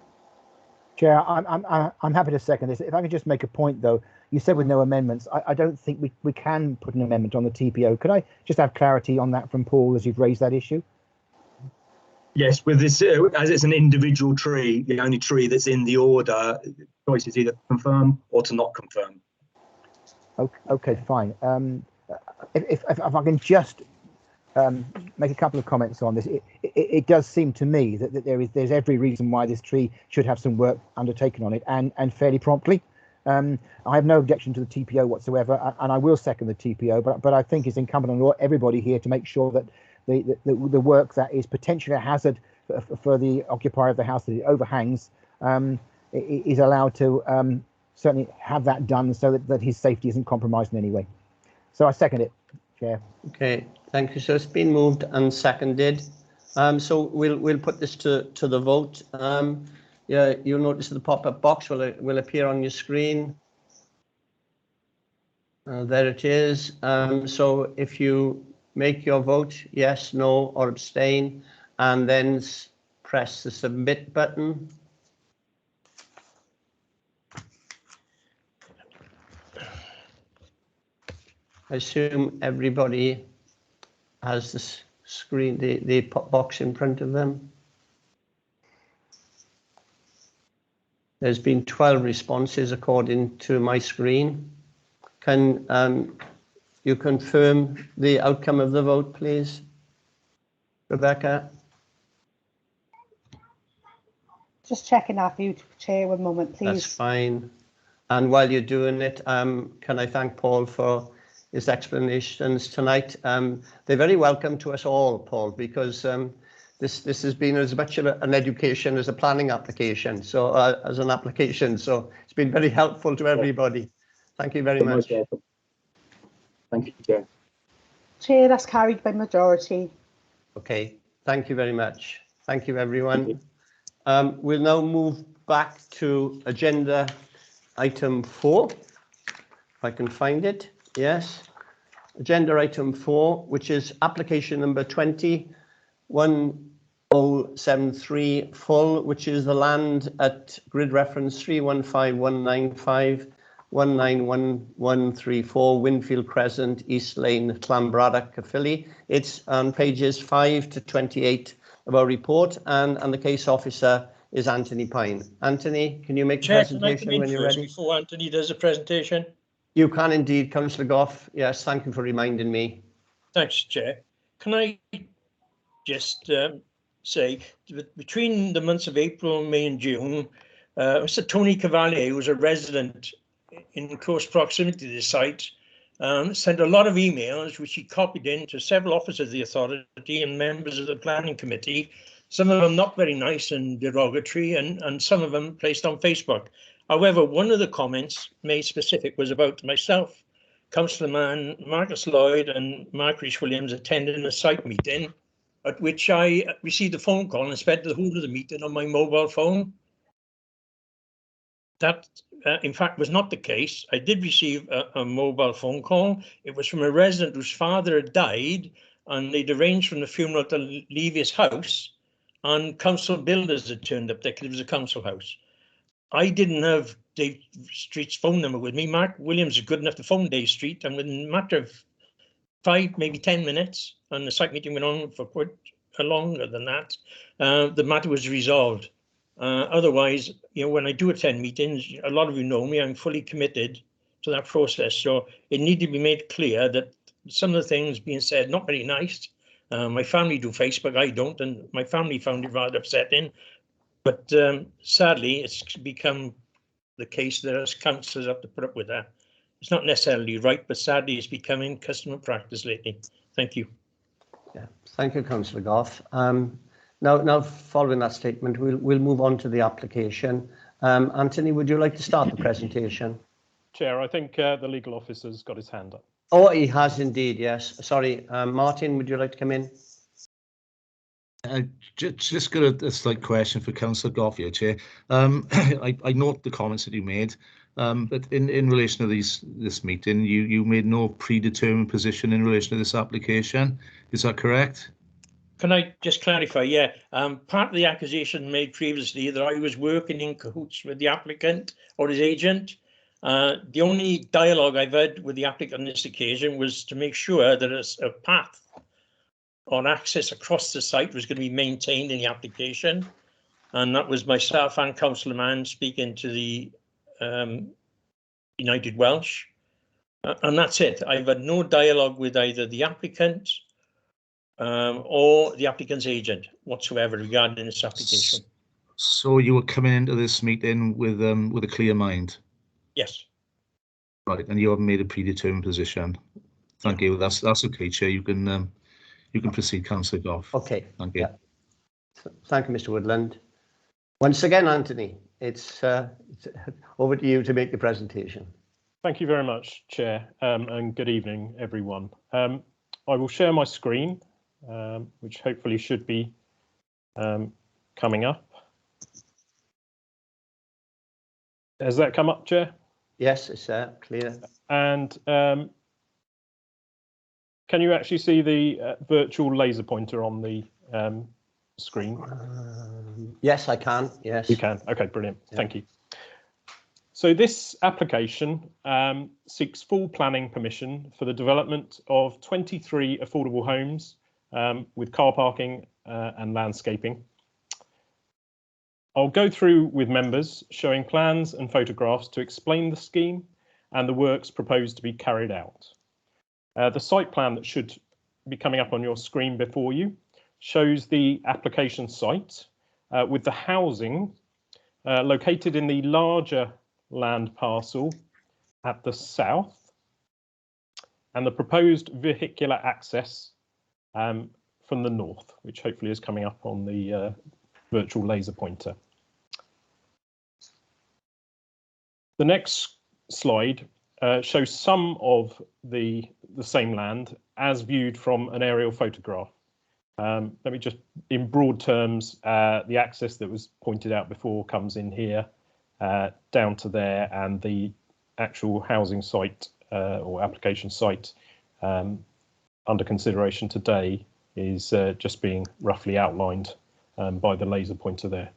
Speaker 10: Chair, I'm happy to second this. If I could just make a point, though, you said with no amendments. I don't think we can put an amendment on the TPO. Could I just have clarity on that from Paul as you've raised that issue?
Speaker 7: Yes, with this, as it's an individual tree, the only tree that's in the order, the choice is either to confirm or to not confirm.
Speaker 10: Okay, fine. If I can just make a couple of comments on this, it does seem to me that there's every reason why this tree should have some work undertaken on it, and fairly promptly. I have no objection to the TPO whatsoever, and I will second the TPO, but I think it's incumbent on everybody here to make sure that the work that is potentially a hazard for the occupier of the house that it overhangs is allowed to certainly have that done so that his safety isn't compromised in any way. So I second it, Chair.
Speaker 1: Okay, thank you. So it's been moved and seconded. So we'll put this to the vote. Yeah, you'll notice the pop-up box will appear on your screen. There it is. So if you make your vote, yes, no, or abstain, and then press the submit button. I assume everybody has this screen, the box in front of them. There's been 12 responses according to my screen. Can you confirm the outcome of the vote, please, Rebecca?
Speaker 2: Just checking our view, Chair, one moment, please.
Speaker 1: That's fine. And while you're doing it, can I thank Paul for his explanations tonight? They're very welcome to us all, Paul, because this has been as much of an education as a planning application, so as an application. So it's been very helpful to everybody. Thank you very much.
Speaker 7: Thank you, Chair.
Speaker 2: Chair, that's carried by majority.
Speaker 1: Okay, thank you very much. Thank you, everyone. We'll now move back to agenda item 4, if I can find it. Yes. Agenda item 4, which is application number 201073 full, which is the land at grid reference 315195 191134 Wingfield Crescent, East Lane, Llanbradach, Caerphilly. It's on pages 5 to 28 of our report, and the case officer is Anthony Pine. Anthony, can you make a presentation when you're ready?
Speaker 12: Before Anthony does a presentation.
Speaker 1: You can indeed, Councillor Goff. Yes, thank you for reminding me.
Speaker 12: Thanks, Chair. Can I just say, between the months of April, May and June, Mr. Tony Cavalier, who was a resident in close proximity to the site, sent a lot of emails which he copied in to several officers of the authority and members of the planning committee, some of them not very nice and derogatory, and some of them placed on Facebook. However, one of the comments made specific was about myself, Councillor Mann, Marcus Lloyd and Mark Rhys-Williams attending a site meeting at which I received a phone call and spent the whole of the meeting on my mobile phone. That, in fact, was not the case. I did receive a mobile phone call. It was from a resident whose father had died, and they'd arranged from the funeral to leave his house, and council builders had turned up there because it was a council house. I didn't have Dave Street's phone number with me. Mark Williams is good enough to phone Dave Street, and within a matter of 5, maybe 10 minutes, and the site meeting went on for quite longer than that, the matter was resolved. Otherwise, you know, when I do attend meetings, a lot of you know me, I'm fully committed to that process. So it needed to be made clear that some of the things being said, not very nice. My family do Facebook, I don't, and my family found it rather upsetting. But sadly, it's become the case that us councillors have to put up with that. It's not necessarily right, but sadly, it's becoming customer practice lately. Thank you.
Speaker 1: Yeah, thank you, Councillor Goff. Now, following that statement, we'll move on to the application. Anthony, would you like to start the presentation?
Speaker 13: Chair, I think the legal officer's got his hand up.
Speaker 1: Oh, he has indeed, yes. Sorry, Martin, would you like to come in?
Speaker 14: Just got a slight question for Councillor Goff here, Chair. I note the comments that you made, but in relation to this meeting, you made no predetermined position in relation to this application. Is that correct?
Speaker 12: Can I just clarify? Yeah, part of the accusation made previously that I was working in cahoots with the applicant or his agent. The only dialogue I've had with the applicant on this occasion was to make sure that a path on access across the site was going to be maintained in the application. And that was myself and Councillor Mann speaking to the United Welsh. And that's it. I've had no dialogue with either the applicant or the applicant's agent whatsoever regarding this application.
Speaker 14: So you were coming into this meeting with a clear mind?
Speaker 12: Yes.
Speaker 14: Right, and you haven't made a predetermined position. Thank you. That's okay, Chair. You can proceed, Councillor Goff.
Speaker 1: Okay.
Speaker 14: Thank you.
Speaker 1: Yeah. Thank you, Mr. Woodland. Once again, Anthony, it's over to you to make the presentation.
Speaker 13: Thank you very much, Chair, and good evening, everyone. I will share my screen, which hopefully should be coming up. Has that come up, Chair?
Speaker 1: Yes, it's clear.
Speaker 13: And can you actually see the virtual laser pointer on the screen?
Speaker 1: Yes, I can. Yes.
Speaker 13: You can. Okay, brilliant.
Speaker 1: Yeah.
Speaker 13: Thank you. So this application seeks full planning permission for the development of 23 affordable homes with car parking and landscaping. I'll go through with members showing plans and photographs to explain the scheme and the works proposed to be carried out. The site plan that should be coming up on your screen before you shows the application site with the housing located in the larger land parcel at the south and the proposed vehicular access from the north, which hopefully is coming up on the virtual laser pointer. The next slide shows some of the same land as viewed from an aerial photograph. Let me just, in broad terms, the access that was pointed out before comes in here, down to there, and the actual housing site or application site under consideration today is just being roughly outlined by the laser pointer there.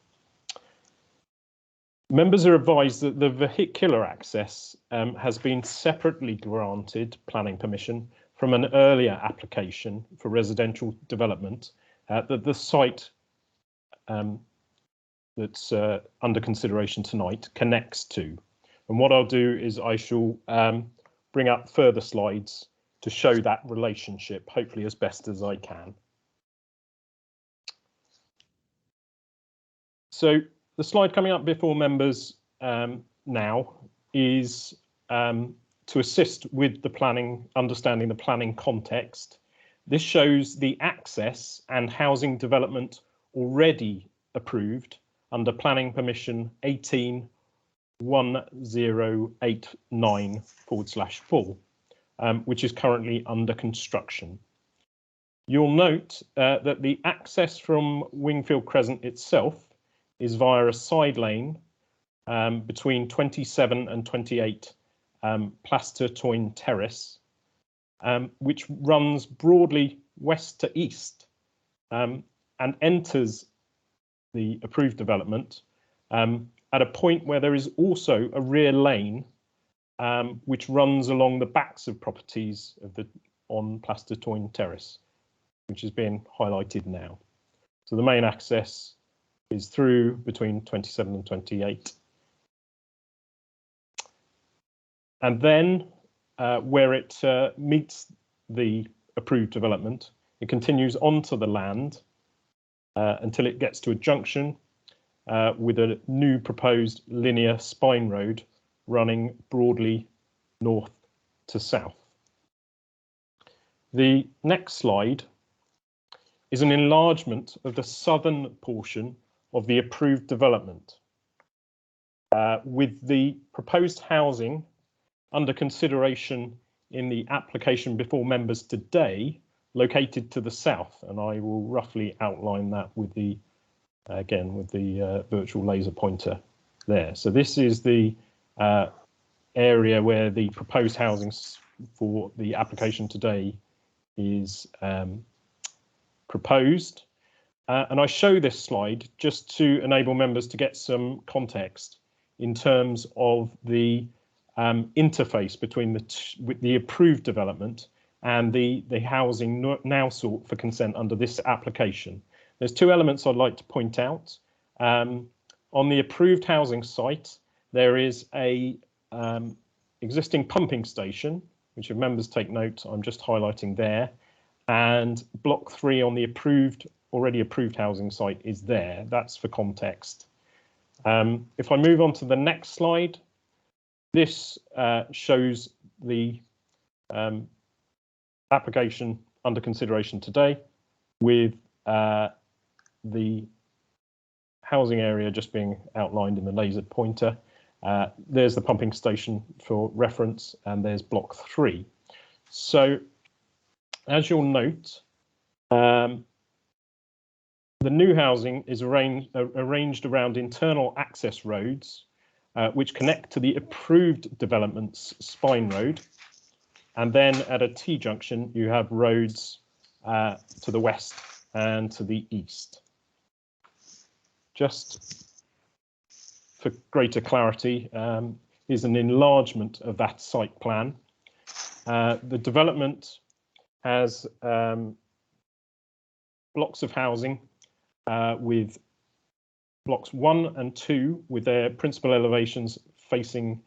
Speaker 13: Members are advised that the vehicular access has been separately granted planning permission from an earlier application for residential development that the site that's under consideration tonight connects to. And what I'll do is I shall bring up further slides to show that relationship, hopefully as best as I can. So the slide coming up before members now is to assist with the planning, understanding the planning context. This shows the access and housing development already approved under planning permission 181089/4, which is currently under construction. You'll note that the access from Wingfield Crescent itself is via a side lane between 27 and 28 Plastertoyne Terrace, which runs broadly west to east and enters the approved development at a point where there is also a rear lane which runs along the backs of properties of on Plastertoyne Terrace, which is being highlighted now. So the main access is through between 27 and 28. And then where it meets the approved development, it continues onto the land until it gets to a junction with a new proposed linear spine road running broadly north to south. The next slide is an enlargement of the southern portion of the approved development with the proposed housing under consideration in the application before members today located to the south, and I will roughly outline that with the again with the virtual laser pointer there. So this is the area where the proposed housing for the application today is proposed, and I show this slide just to enable members to get some context in terms of the interface between the approved development and the housing now sought for consent under this application. There's two elements I'd like to point out. On the approved housing site, there is a existing pumping station, which if members take note, I'm just highlighting there, and block 3 on the already approved housing site is there. That's for context. If I move on to the next slide, this shows the application under consideration today with the housing area just being outlined in the laser pointer. There's the pumping station for reference, and there's block 3. So as you'll note, the new housing is arranged around internal access roads, which connect to the approved development's spine road. And then at a T-junction, you have roads to the west and to the east. Just for greater clarity, is an enlargement of that site plan. The development has blocks of housing with blocks 1 and 2 with their principal elevations facing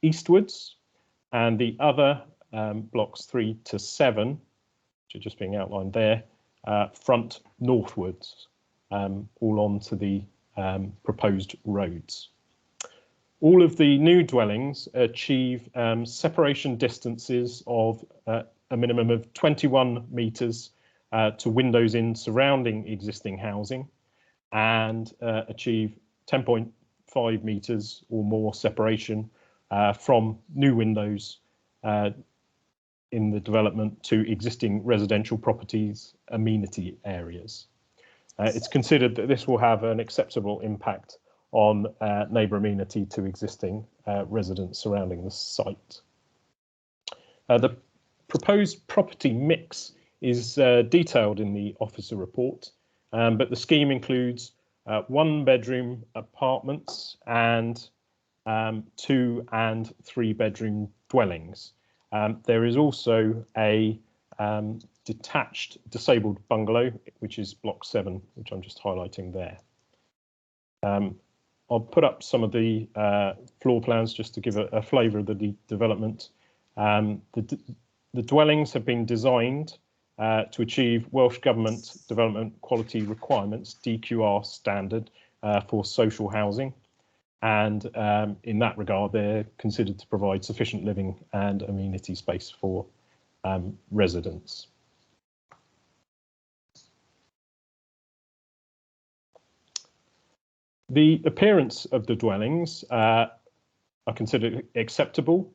Speaker 13: eastwards, and the other blocks 3 to 7, which are just being outlined there, front northwards, all onto the proposed roads. All of the new dwellings achieve separation distances of a minimum of 21 metres to windows in surrounding existing housing, and achieve 10.5 metres or more separation from new windows in the development to existing residential properties amenity areas. It's considered that this will have an acceptable impact on neighbour amenity to existing residents surrounding the site. The proposed property mix is detailed in the officer report, but the scheme includes 1-bedroom apartments and 2 and 3-bedroom dwellings. There is also a detached disabled bungalow, which is block 7, which I'm just highlighting there. I'll put up some of the floor plans just to give a flavour of the development. The dwellings have been designed to achieve Welsh Government Development Quality Requirements, DQR standard, for social housing. And in that regard, they're considered to provide sufficient living and amenity space for residents. The appearance of the dwellings are considered acceptable,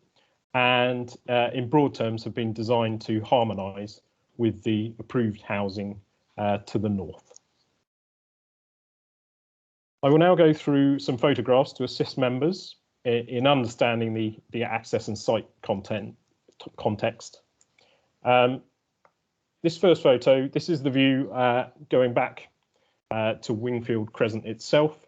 Speaker 13: and in broad terms have been designed to harmonise with the approved housing to the north. I will now go through some photographs to assist members in understanding the access and site context. This first photo, this is the view going back to Wingfield Crescent itself.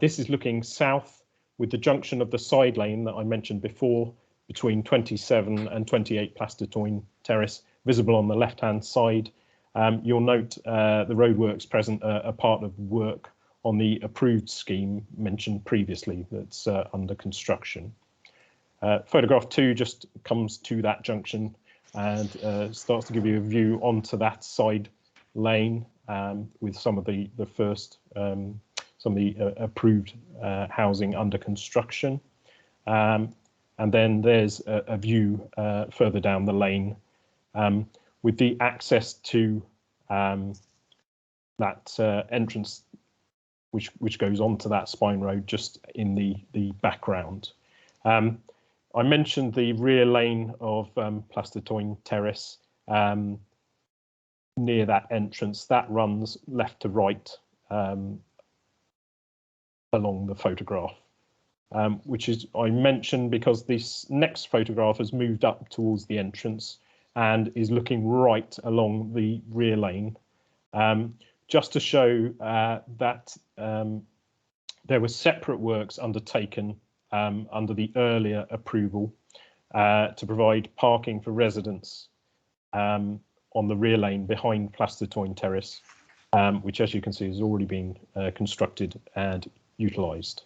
Speaker 13: This is looking south with the junction of the side lane that I mentioned before between 27 and 28 Plastertoin Terrace, visible on the left-hand side. You'll note the roadworks present are part of work on the approved scheme mentioned previously that's under construction. Photograph 2 just comes to that junction and starts to give you a view onto that side lane with some of the first some of the approved housing under construction. And then there's a view further down the lane with the access to that entrance which goes onto that spine road just in the background. I mentioned the rear lane of Plastertoin Terrace near that entrance. That runs left to right along the photograph, which is I mentioned because this next photograph has moved up towards the entrance and is looking right along the rear lane, just to show that there were separate works undertaken under the earlier approval to provide parking for residents on the rear lane behind Plastertoin Terrace, which, as you can see, has already been constructed and utilised.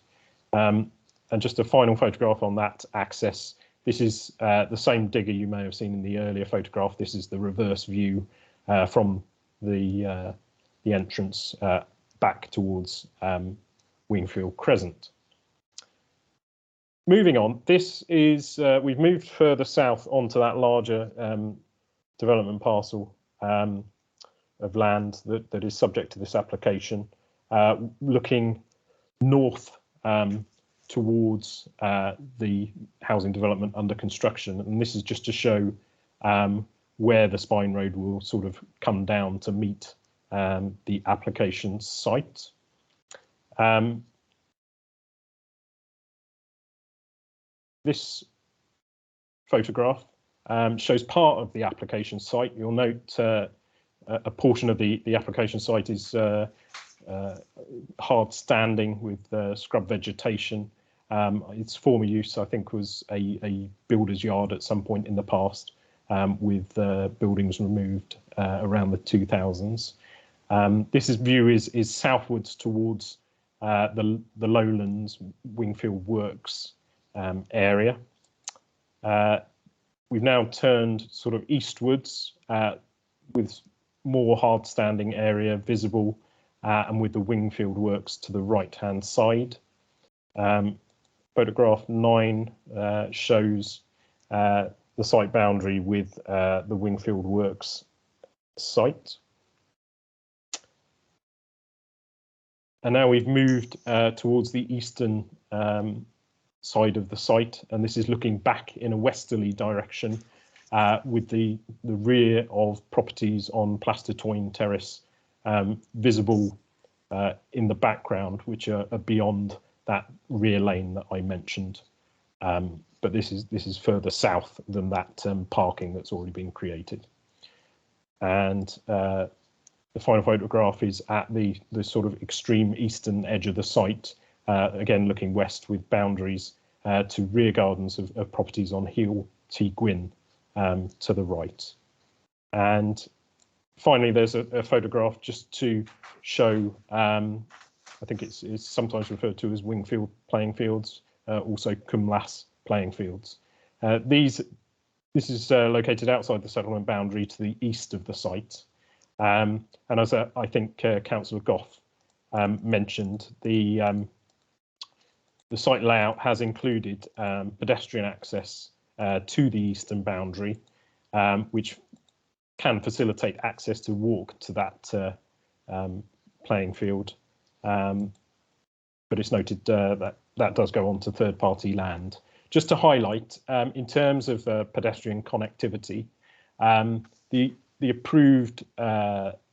Speaker 13: And just a final photograph on that access. This is the same digger you may have seen in the earlier photograph. This is the reverse view from the entrance back towards Wingfield Crescent. Moving on, this is we've moved further south onto that larger development parcel of land that is subject to this application. looking north towards the housing development under construction. And this is just to show where the spine road will sort of come down to meet the application site. This photograph shows part of the application site. You'll note a portion of the application site is hard standing with scrub vegetation. Its former use, I think, was a builder's yard at some point in the past, with buildings removed around the 2000s. This view is southwards towards the Lowlands Wingfield Works area. We've now turned sort of eastwards with more hard standing area visible, and with the Wingfield Works to the right hand side. Photograph 9 shows the site boundary with the Wingfield Works site. And now we've moved towards the eastern side of the site, and this is looking back in a westerly direction with the rear of properties on Plastertoyne Terrace visible in the background, which are beyond that rear lane that I mentioned. But this is further south than that parking that's already been created. And the final photograph is at the sort of extreme eastern edge of the site, again looking west with boundaries to rear gardens of properties on Heel T Gwyn to the right. And finally, there's a photograph just to show, I think it's sometimes referred to as Wingfield playing fields, also Cumlas playing fields. This is located outside the settlement boundary to the east of the site. And as I think Councillor Goff mentioned, the site layout has included pedestrian access to the eastern boundary, which can facilitate access to walk to that playing field. But it's noted that does go on to third-party land. Just to highlight, in terms of pedestrian connectivity, the approved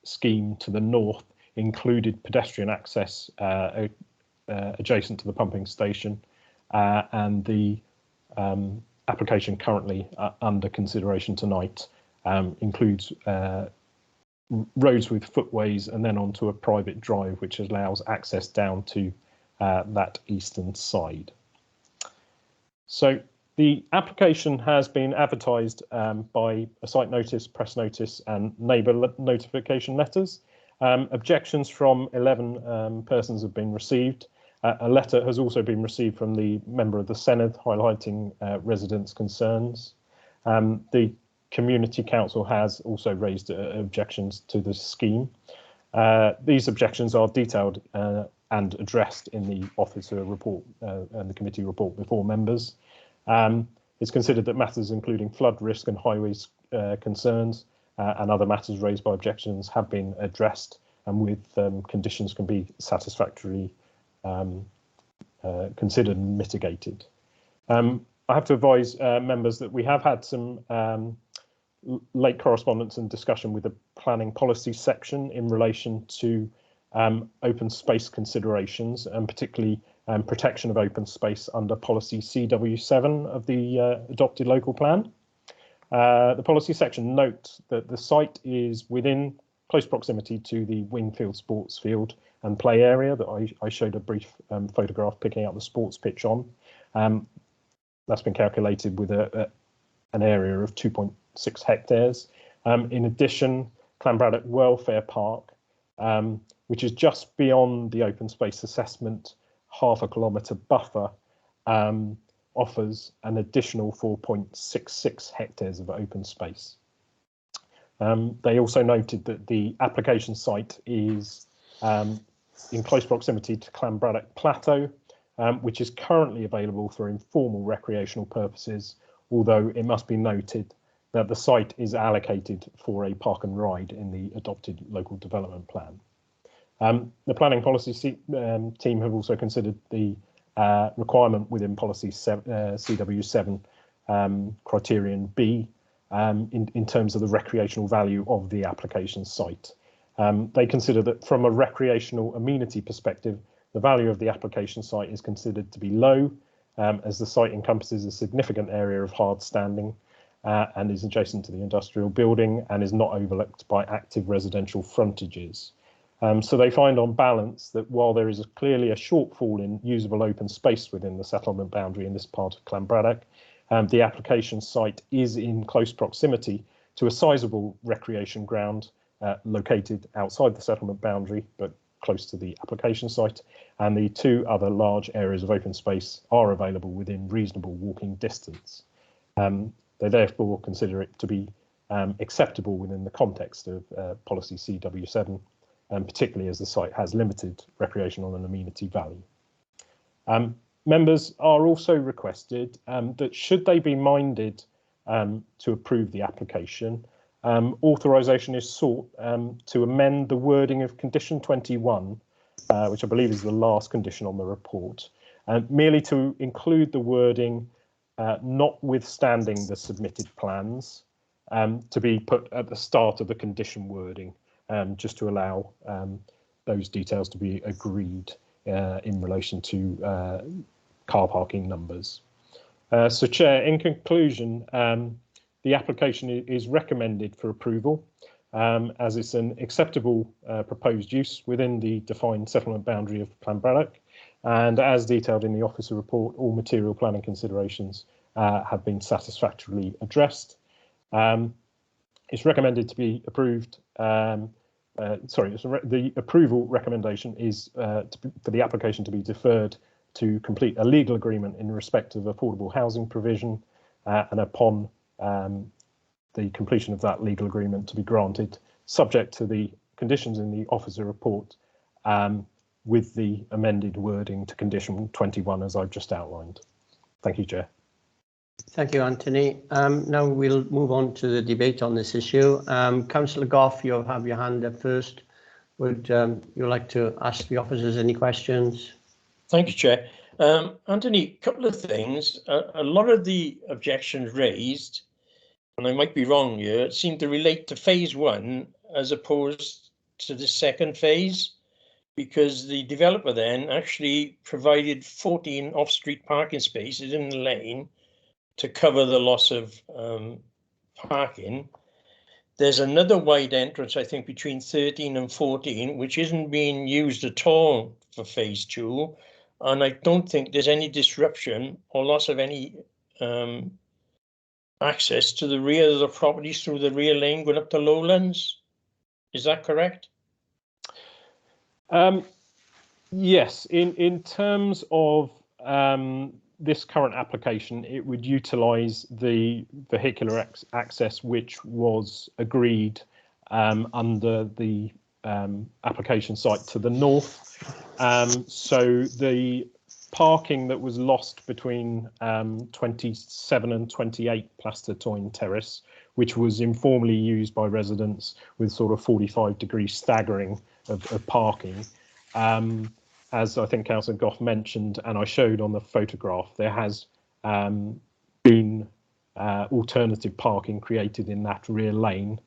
Speaker 13: scheme to the north included pedestrian access adjacent to the pumping station, and the application currently under consideration tonight includes roads with footways and then onto a private drive, which allows access down to that eastern side. So the application has been advertised by a site notice, press notice and neighbour notification letters. Objections from 11 persons have been received. A letter has also been received from the member of the Senedd highlighting residents' concerns. The Community Council has also raised objections to the scheme. These objections are detailed and addressed in the officer report and the committee report before members. It's considered that matters including flood risk and highways concerns and other matters raised by objections have been addressed, and with conditions can be satisfactorily considered and mitigated. I have to advise members that we have had some late correspondence and discussion with the planning policy section in relation to open space considerations, and particularly protection of open space under policy CW7 of the adopted local plan. The policy section notes that the site is within close proximity to the Wingfield sports field and play area that I showed a brief photograph picking up the sports pitch on. That's been calculated with an area of 2.6 hectares. In addition, Clanbraddock Welfare Park, which is just beyond the open space assessment, half a kilometre buffer, offers an additional 4.66 hectares of open space. They also noted that the application site is in close proximity to Clanbraddock Plateau, which is currently available for informal recreational purposes, although it must be noted that the site is allocated for a park and ride in the adopted local development plan. The planning policy team have also considered the requirement within policy CW7 criterion B in terms of the recreational value of the application site. They consider that from a recreational amenity perspective, the value of the application site is considered to be low, as the site encompasses a significant area of hard standing and is adjacent to the industrial building and is not overlooked by active residential frontages. So they find on balance that while there is clearly a shortfall in usable open space within the settlement boundary in this part of Clanbraddock, the application site is in close proximity to a sizable recreation ground located outside the settlement boundary, but close to the application site, and the two other large areas of open space are available within reasonable walking distance. They therefore consider it to be acceptable within the context of policy CW7, particularly as the site has limited recreational and amenity value. Members are also requested that should they be minded to approve the application, authorisation is sought to amend the wording of condition 21, which I believe is the last condition on the report, merely to include the wording notwithstanding the submitted plans, to be put at the start of the condition wording, just to allow those details to be agreed in relation to car parking numbers. So, Chair, in conclusion, the application is recommended for approval as it's an acceptable proposed use within the defined settlement boundary of Clanbraddock, and as detailed in the officer report, all material planning considerations have been satisfactorily addressed. It's recommended to be approved. The approval recommendation is for the application to be deferred to complete a legal agreement in respect of affordable housing provision, and upon the completion of that legal agreement to be granted, subject to the conditions in the officer report, with the amended wording to condition 21 as I've just outlined. Thank you, Chair.
Speaker 1: Thank you, Anthony. Now we'll move on to the debate on this issue. Councillor Goff, you'll have your hand up first. Would you like to ask the officers any questions?
Speaker 12: Thank you, Chair. Anthony, a couple of things. A lot of the objections raised, and I might be wrong here, seem to relate to phase 1 as opposed to the second phase, because the developer then actually provided 14 off-street parking spaces in the lane to cover the loss of parking. There's another wide entrance, I think, between 13 and 14, which isn't being used at all for phase 2. And I don't think there's any disruption or loss of any access to the rear of the properties through the rear lane going up to Lowlands. Is that correct?
Speaker 13: Yes, in terms of this current application, it would utilise the vehicular access which was agreed under the application site to the north. So the parking that was lost between 27 and 28 Plastertoyne Terrace, which was informally used by residents with sort of 45-degree staggering of parking, as I think Councillor Goff mentioned, and I showed on the photograph, there has been alternative parking created in that rear lane,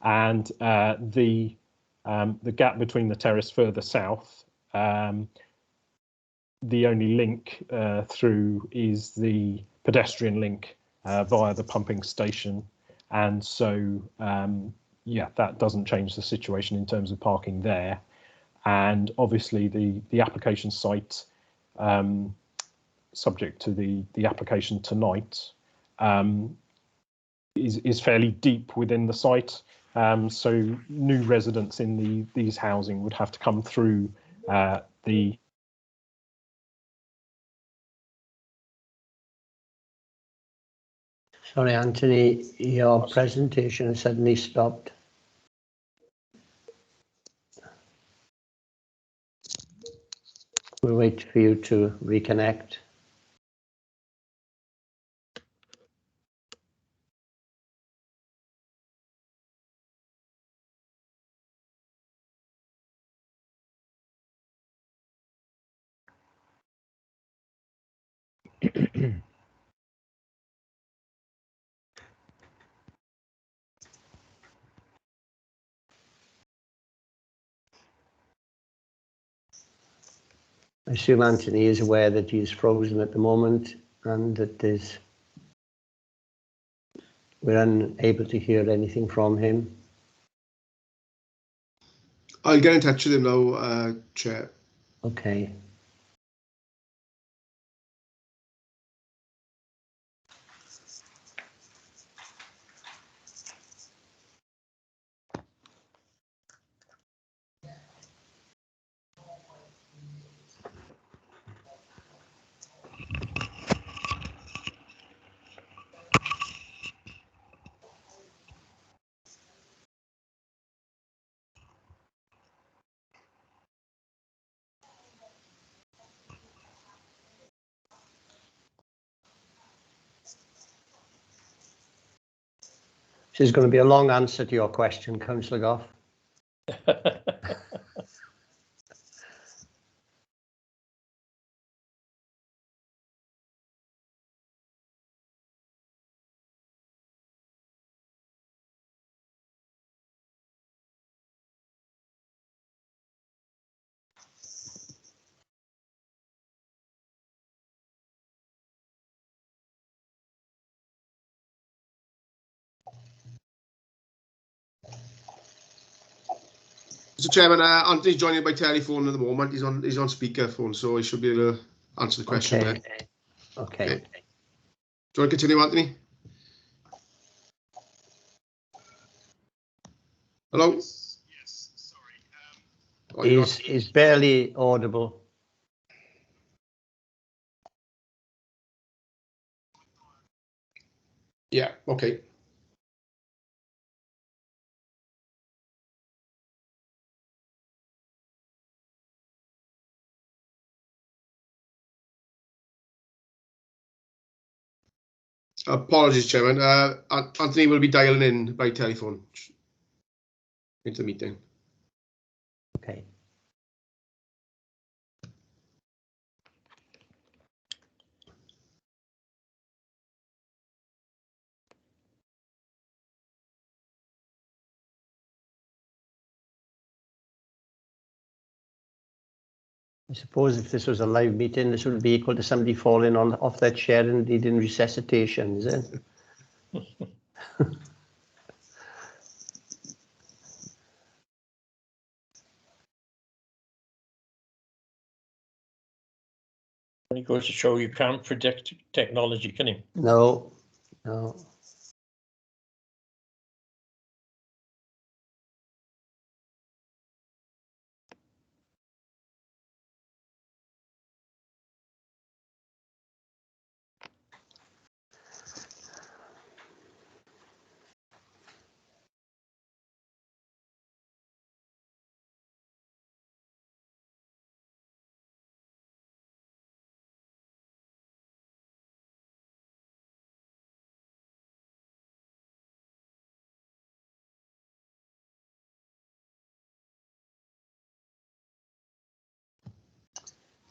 Speaker 13: and the gap between the terrace further south, the only link through is the pedestrian link via the pumping station, and so yeah, that doesn't change the situation in terms of parking there. And obviously the application site, subject to the application tonight, is fairly deep within the site. So new residents in these housing would have to come through the.
Speaker 1: Sorry, Anthony, your presentation has suddenly stopped. We'll wait for you to reconnect. I assume Anthony is aware that he is frozen at the moment and that we're unable to hear anything from him.
Speaker 15: I'll get in touch with him now, Chair.
Speaker 1: Okay. This is going to be a long answer to your question, Councillor Goff.
Speaker 15: Mr. Chairman, Anthony's joining by telephone at the moment. He's on speakerphone, so he should be able to answer the question there.
Speaker 1: Okay.
Speaker 15: Do you want to continue, Anthony? Hello? Yes, sorry.
Speaker 1: He's barely audible.
Speaker 15: Yeah, okay. Apologies, Chairman. Anthony will be dialing in by telephone into the meeting.
Speaker 1: Okay. I suppose if this was a live meeting, this would be equal to somebody falling off their chair and needing resuscitation, is it?
Speaker 12: It goes to show you can't predict technology, can you?
Speaker 1: No, no.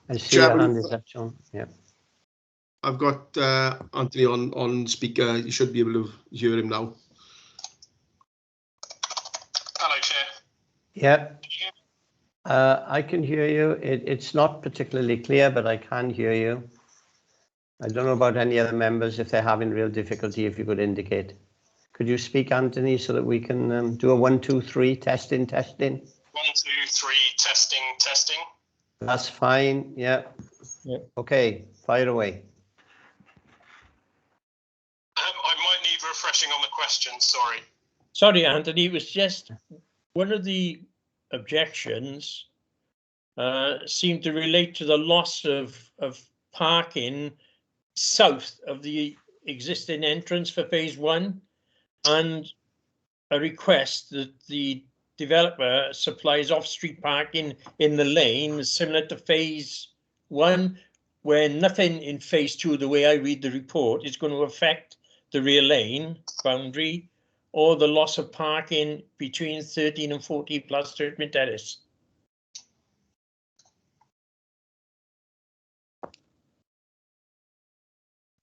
Speaker 1: I see your hand is up, John. Yeah.
Speaker 15: I've got Anthony on speaker. You should be able to hear him now.
Speaker 16: Hello, Chair.
Speaker 1: Yeah. I can hear you. It's not particularly clear, but I can hear you. I don't know about any other members if they're having real difficulty, if you could indicate. Could you speak, Anthony, so that we can do a 1, 2, 3 testing? 1, 2,
Speaker 16: 3 testing.
Speaker 1: That's fine. Yeah. Okay, fire away.
Speaker 16: I might need refreshing on the question, sorry.
Speaker 12: Sorry, Anthony, it was just one of the objections seemed to relate to the loss of parking south of the existing entrance for phase 1 and a request that the developer supplies off-street parking in the lane similar to phase 1, where nothing in phase 2, the way I read the report, is going to affect the rear lane boundary or the loss of parking between 13 and 14 plus Churchman Terrace.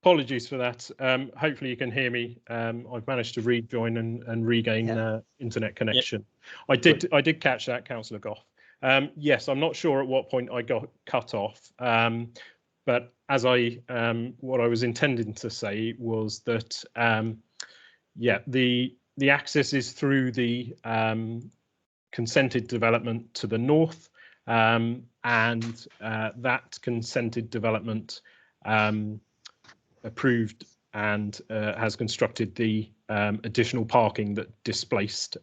Speaker 13: Apologies for that. Hopefully you can hear me. I've managed to rejoin and regain internet connection. I did catch that, Councillor Goff. Yes, I'm not sure at what point I got cut off. But as what I was intending to say was that, the access is through the consented development to the north, and that consented development approved and has constructed the additional parking that displaced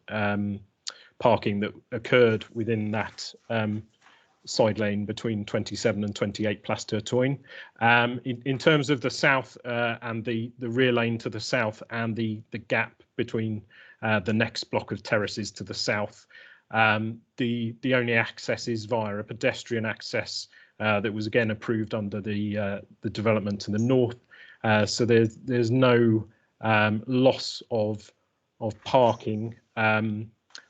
Speaker 13: parking that occurred within that side lane between 27 and 28 Place Tourtoine. In terms of the south and the rear lane to the south and the gap between the next block of terraces to the south, the only access is via a pedestrian access that was again approved under the development to the north. So there's no loss of parking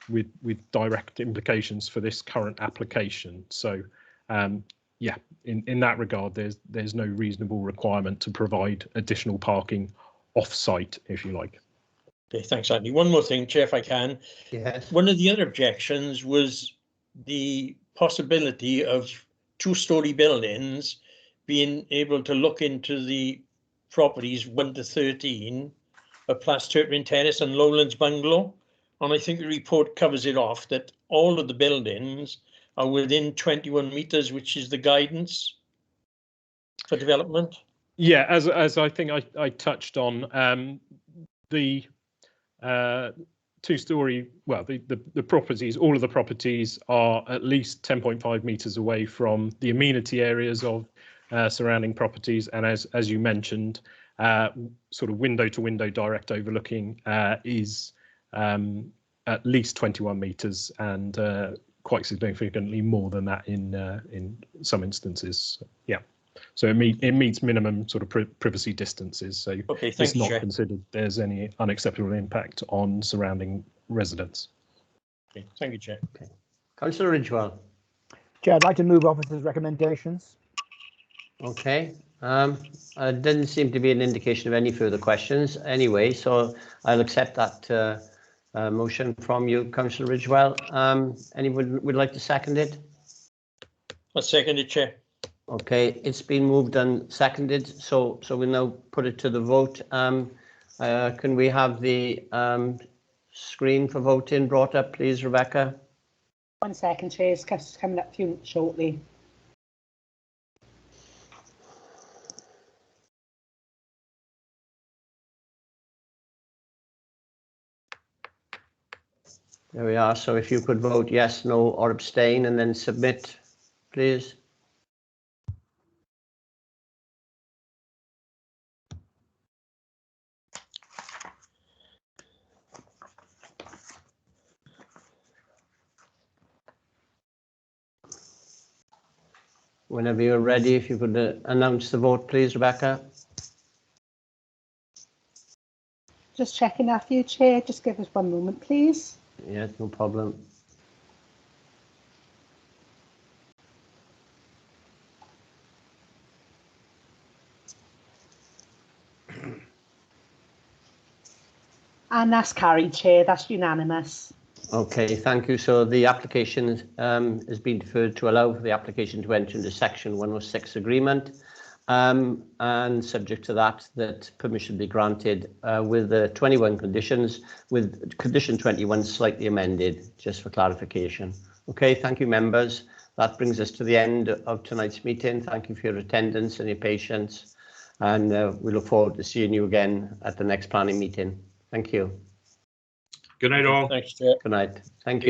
Speaker 13: with direct implications for this current application. So in that regard, there's no reasonable requirement to provide additional parking off-site, if you like.
Speaker 12: Okay, thanks, Andy. One more thing, Chair, if I can.
Speaker 1: Yes.
Speaker 12: One of the other objections was the possibility of two-storey buildings being able to look into the properties 1 to 13 of Place Tourtoine Terrace and Lowlands Bungalow. And I think the report covers it off that all of the buildings are within 21 metres, which is the guidance for development.
Speaker 13: Yeah, as I think I touched on, the two-storey, well, the properties, all of the properties are at least 10.5 metres away from the amenity areas of surrounding properties, and as you mentioned, sort of window-to-window direct overlooking is at least 21 metres and quite significantly more than that in some instances. Yeah, so it meets minimum sort of privacy distances. So
Speaker 12: okay,
Speaker 13: it's not
Speaker 12: Chair.
Speaker 13: considered there's any unacceptable impact on surrounding residents.
Speaker 12: Okay, thank you, Chair.
Speaker 1: Okay. Councillor Ridgewell.
Speaker 10: Chair, I'd like to move officers' recommendations.
Speaker 1: Okay. There didn't seem to be an indication of any further questions anyway, so I'll accept that motion from you, Councillor Ridgewell. Anyone would like to second it?
Speaker 12: I second it, Chair.
Speaker 1: Okay, it's been moved and seconded, so we'll now put it to the vote. Can we have the screen for voting brought up, please, Rebecca?
Speaker 2: 1 second, Chair. It's coming up shortly.
Speaker 1: There we are. So if you could vote yes, no, or abstain and then submit, please. Whenever you're ready, if you could announce the vote, please, Rebecca.
Speaker 2: Just checking after you, Chair. Just give us 1 moment, please.
Speaker 1: Yeah, no problem.
Speaker 2: And that's carried, Chair. That's unanimous.
Speaker 1: Okay, thank you. So the application has been deferred to allow for the application to enter into Section 106 agreement, and subject to that permission be granted with the 21 conditions, with condition 21 slightly amended, just for clarification. Okay, thank you, members. That brings us to the end of tonight's meeting. Thank you for your attendance and your patience, and we look forward to seeing you again at the next planning meeting. Thank you.
Speaker 11: Good night, all.
Speaker 12: Thanks, Chair.
Speaker 1: Good night. Thank you.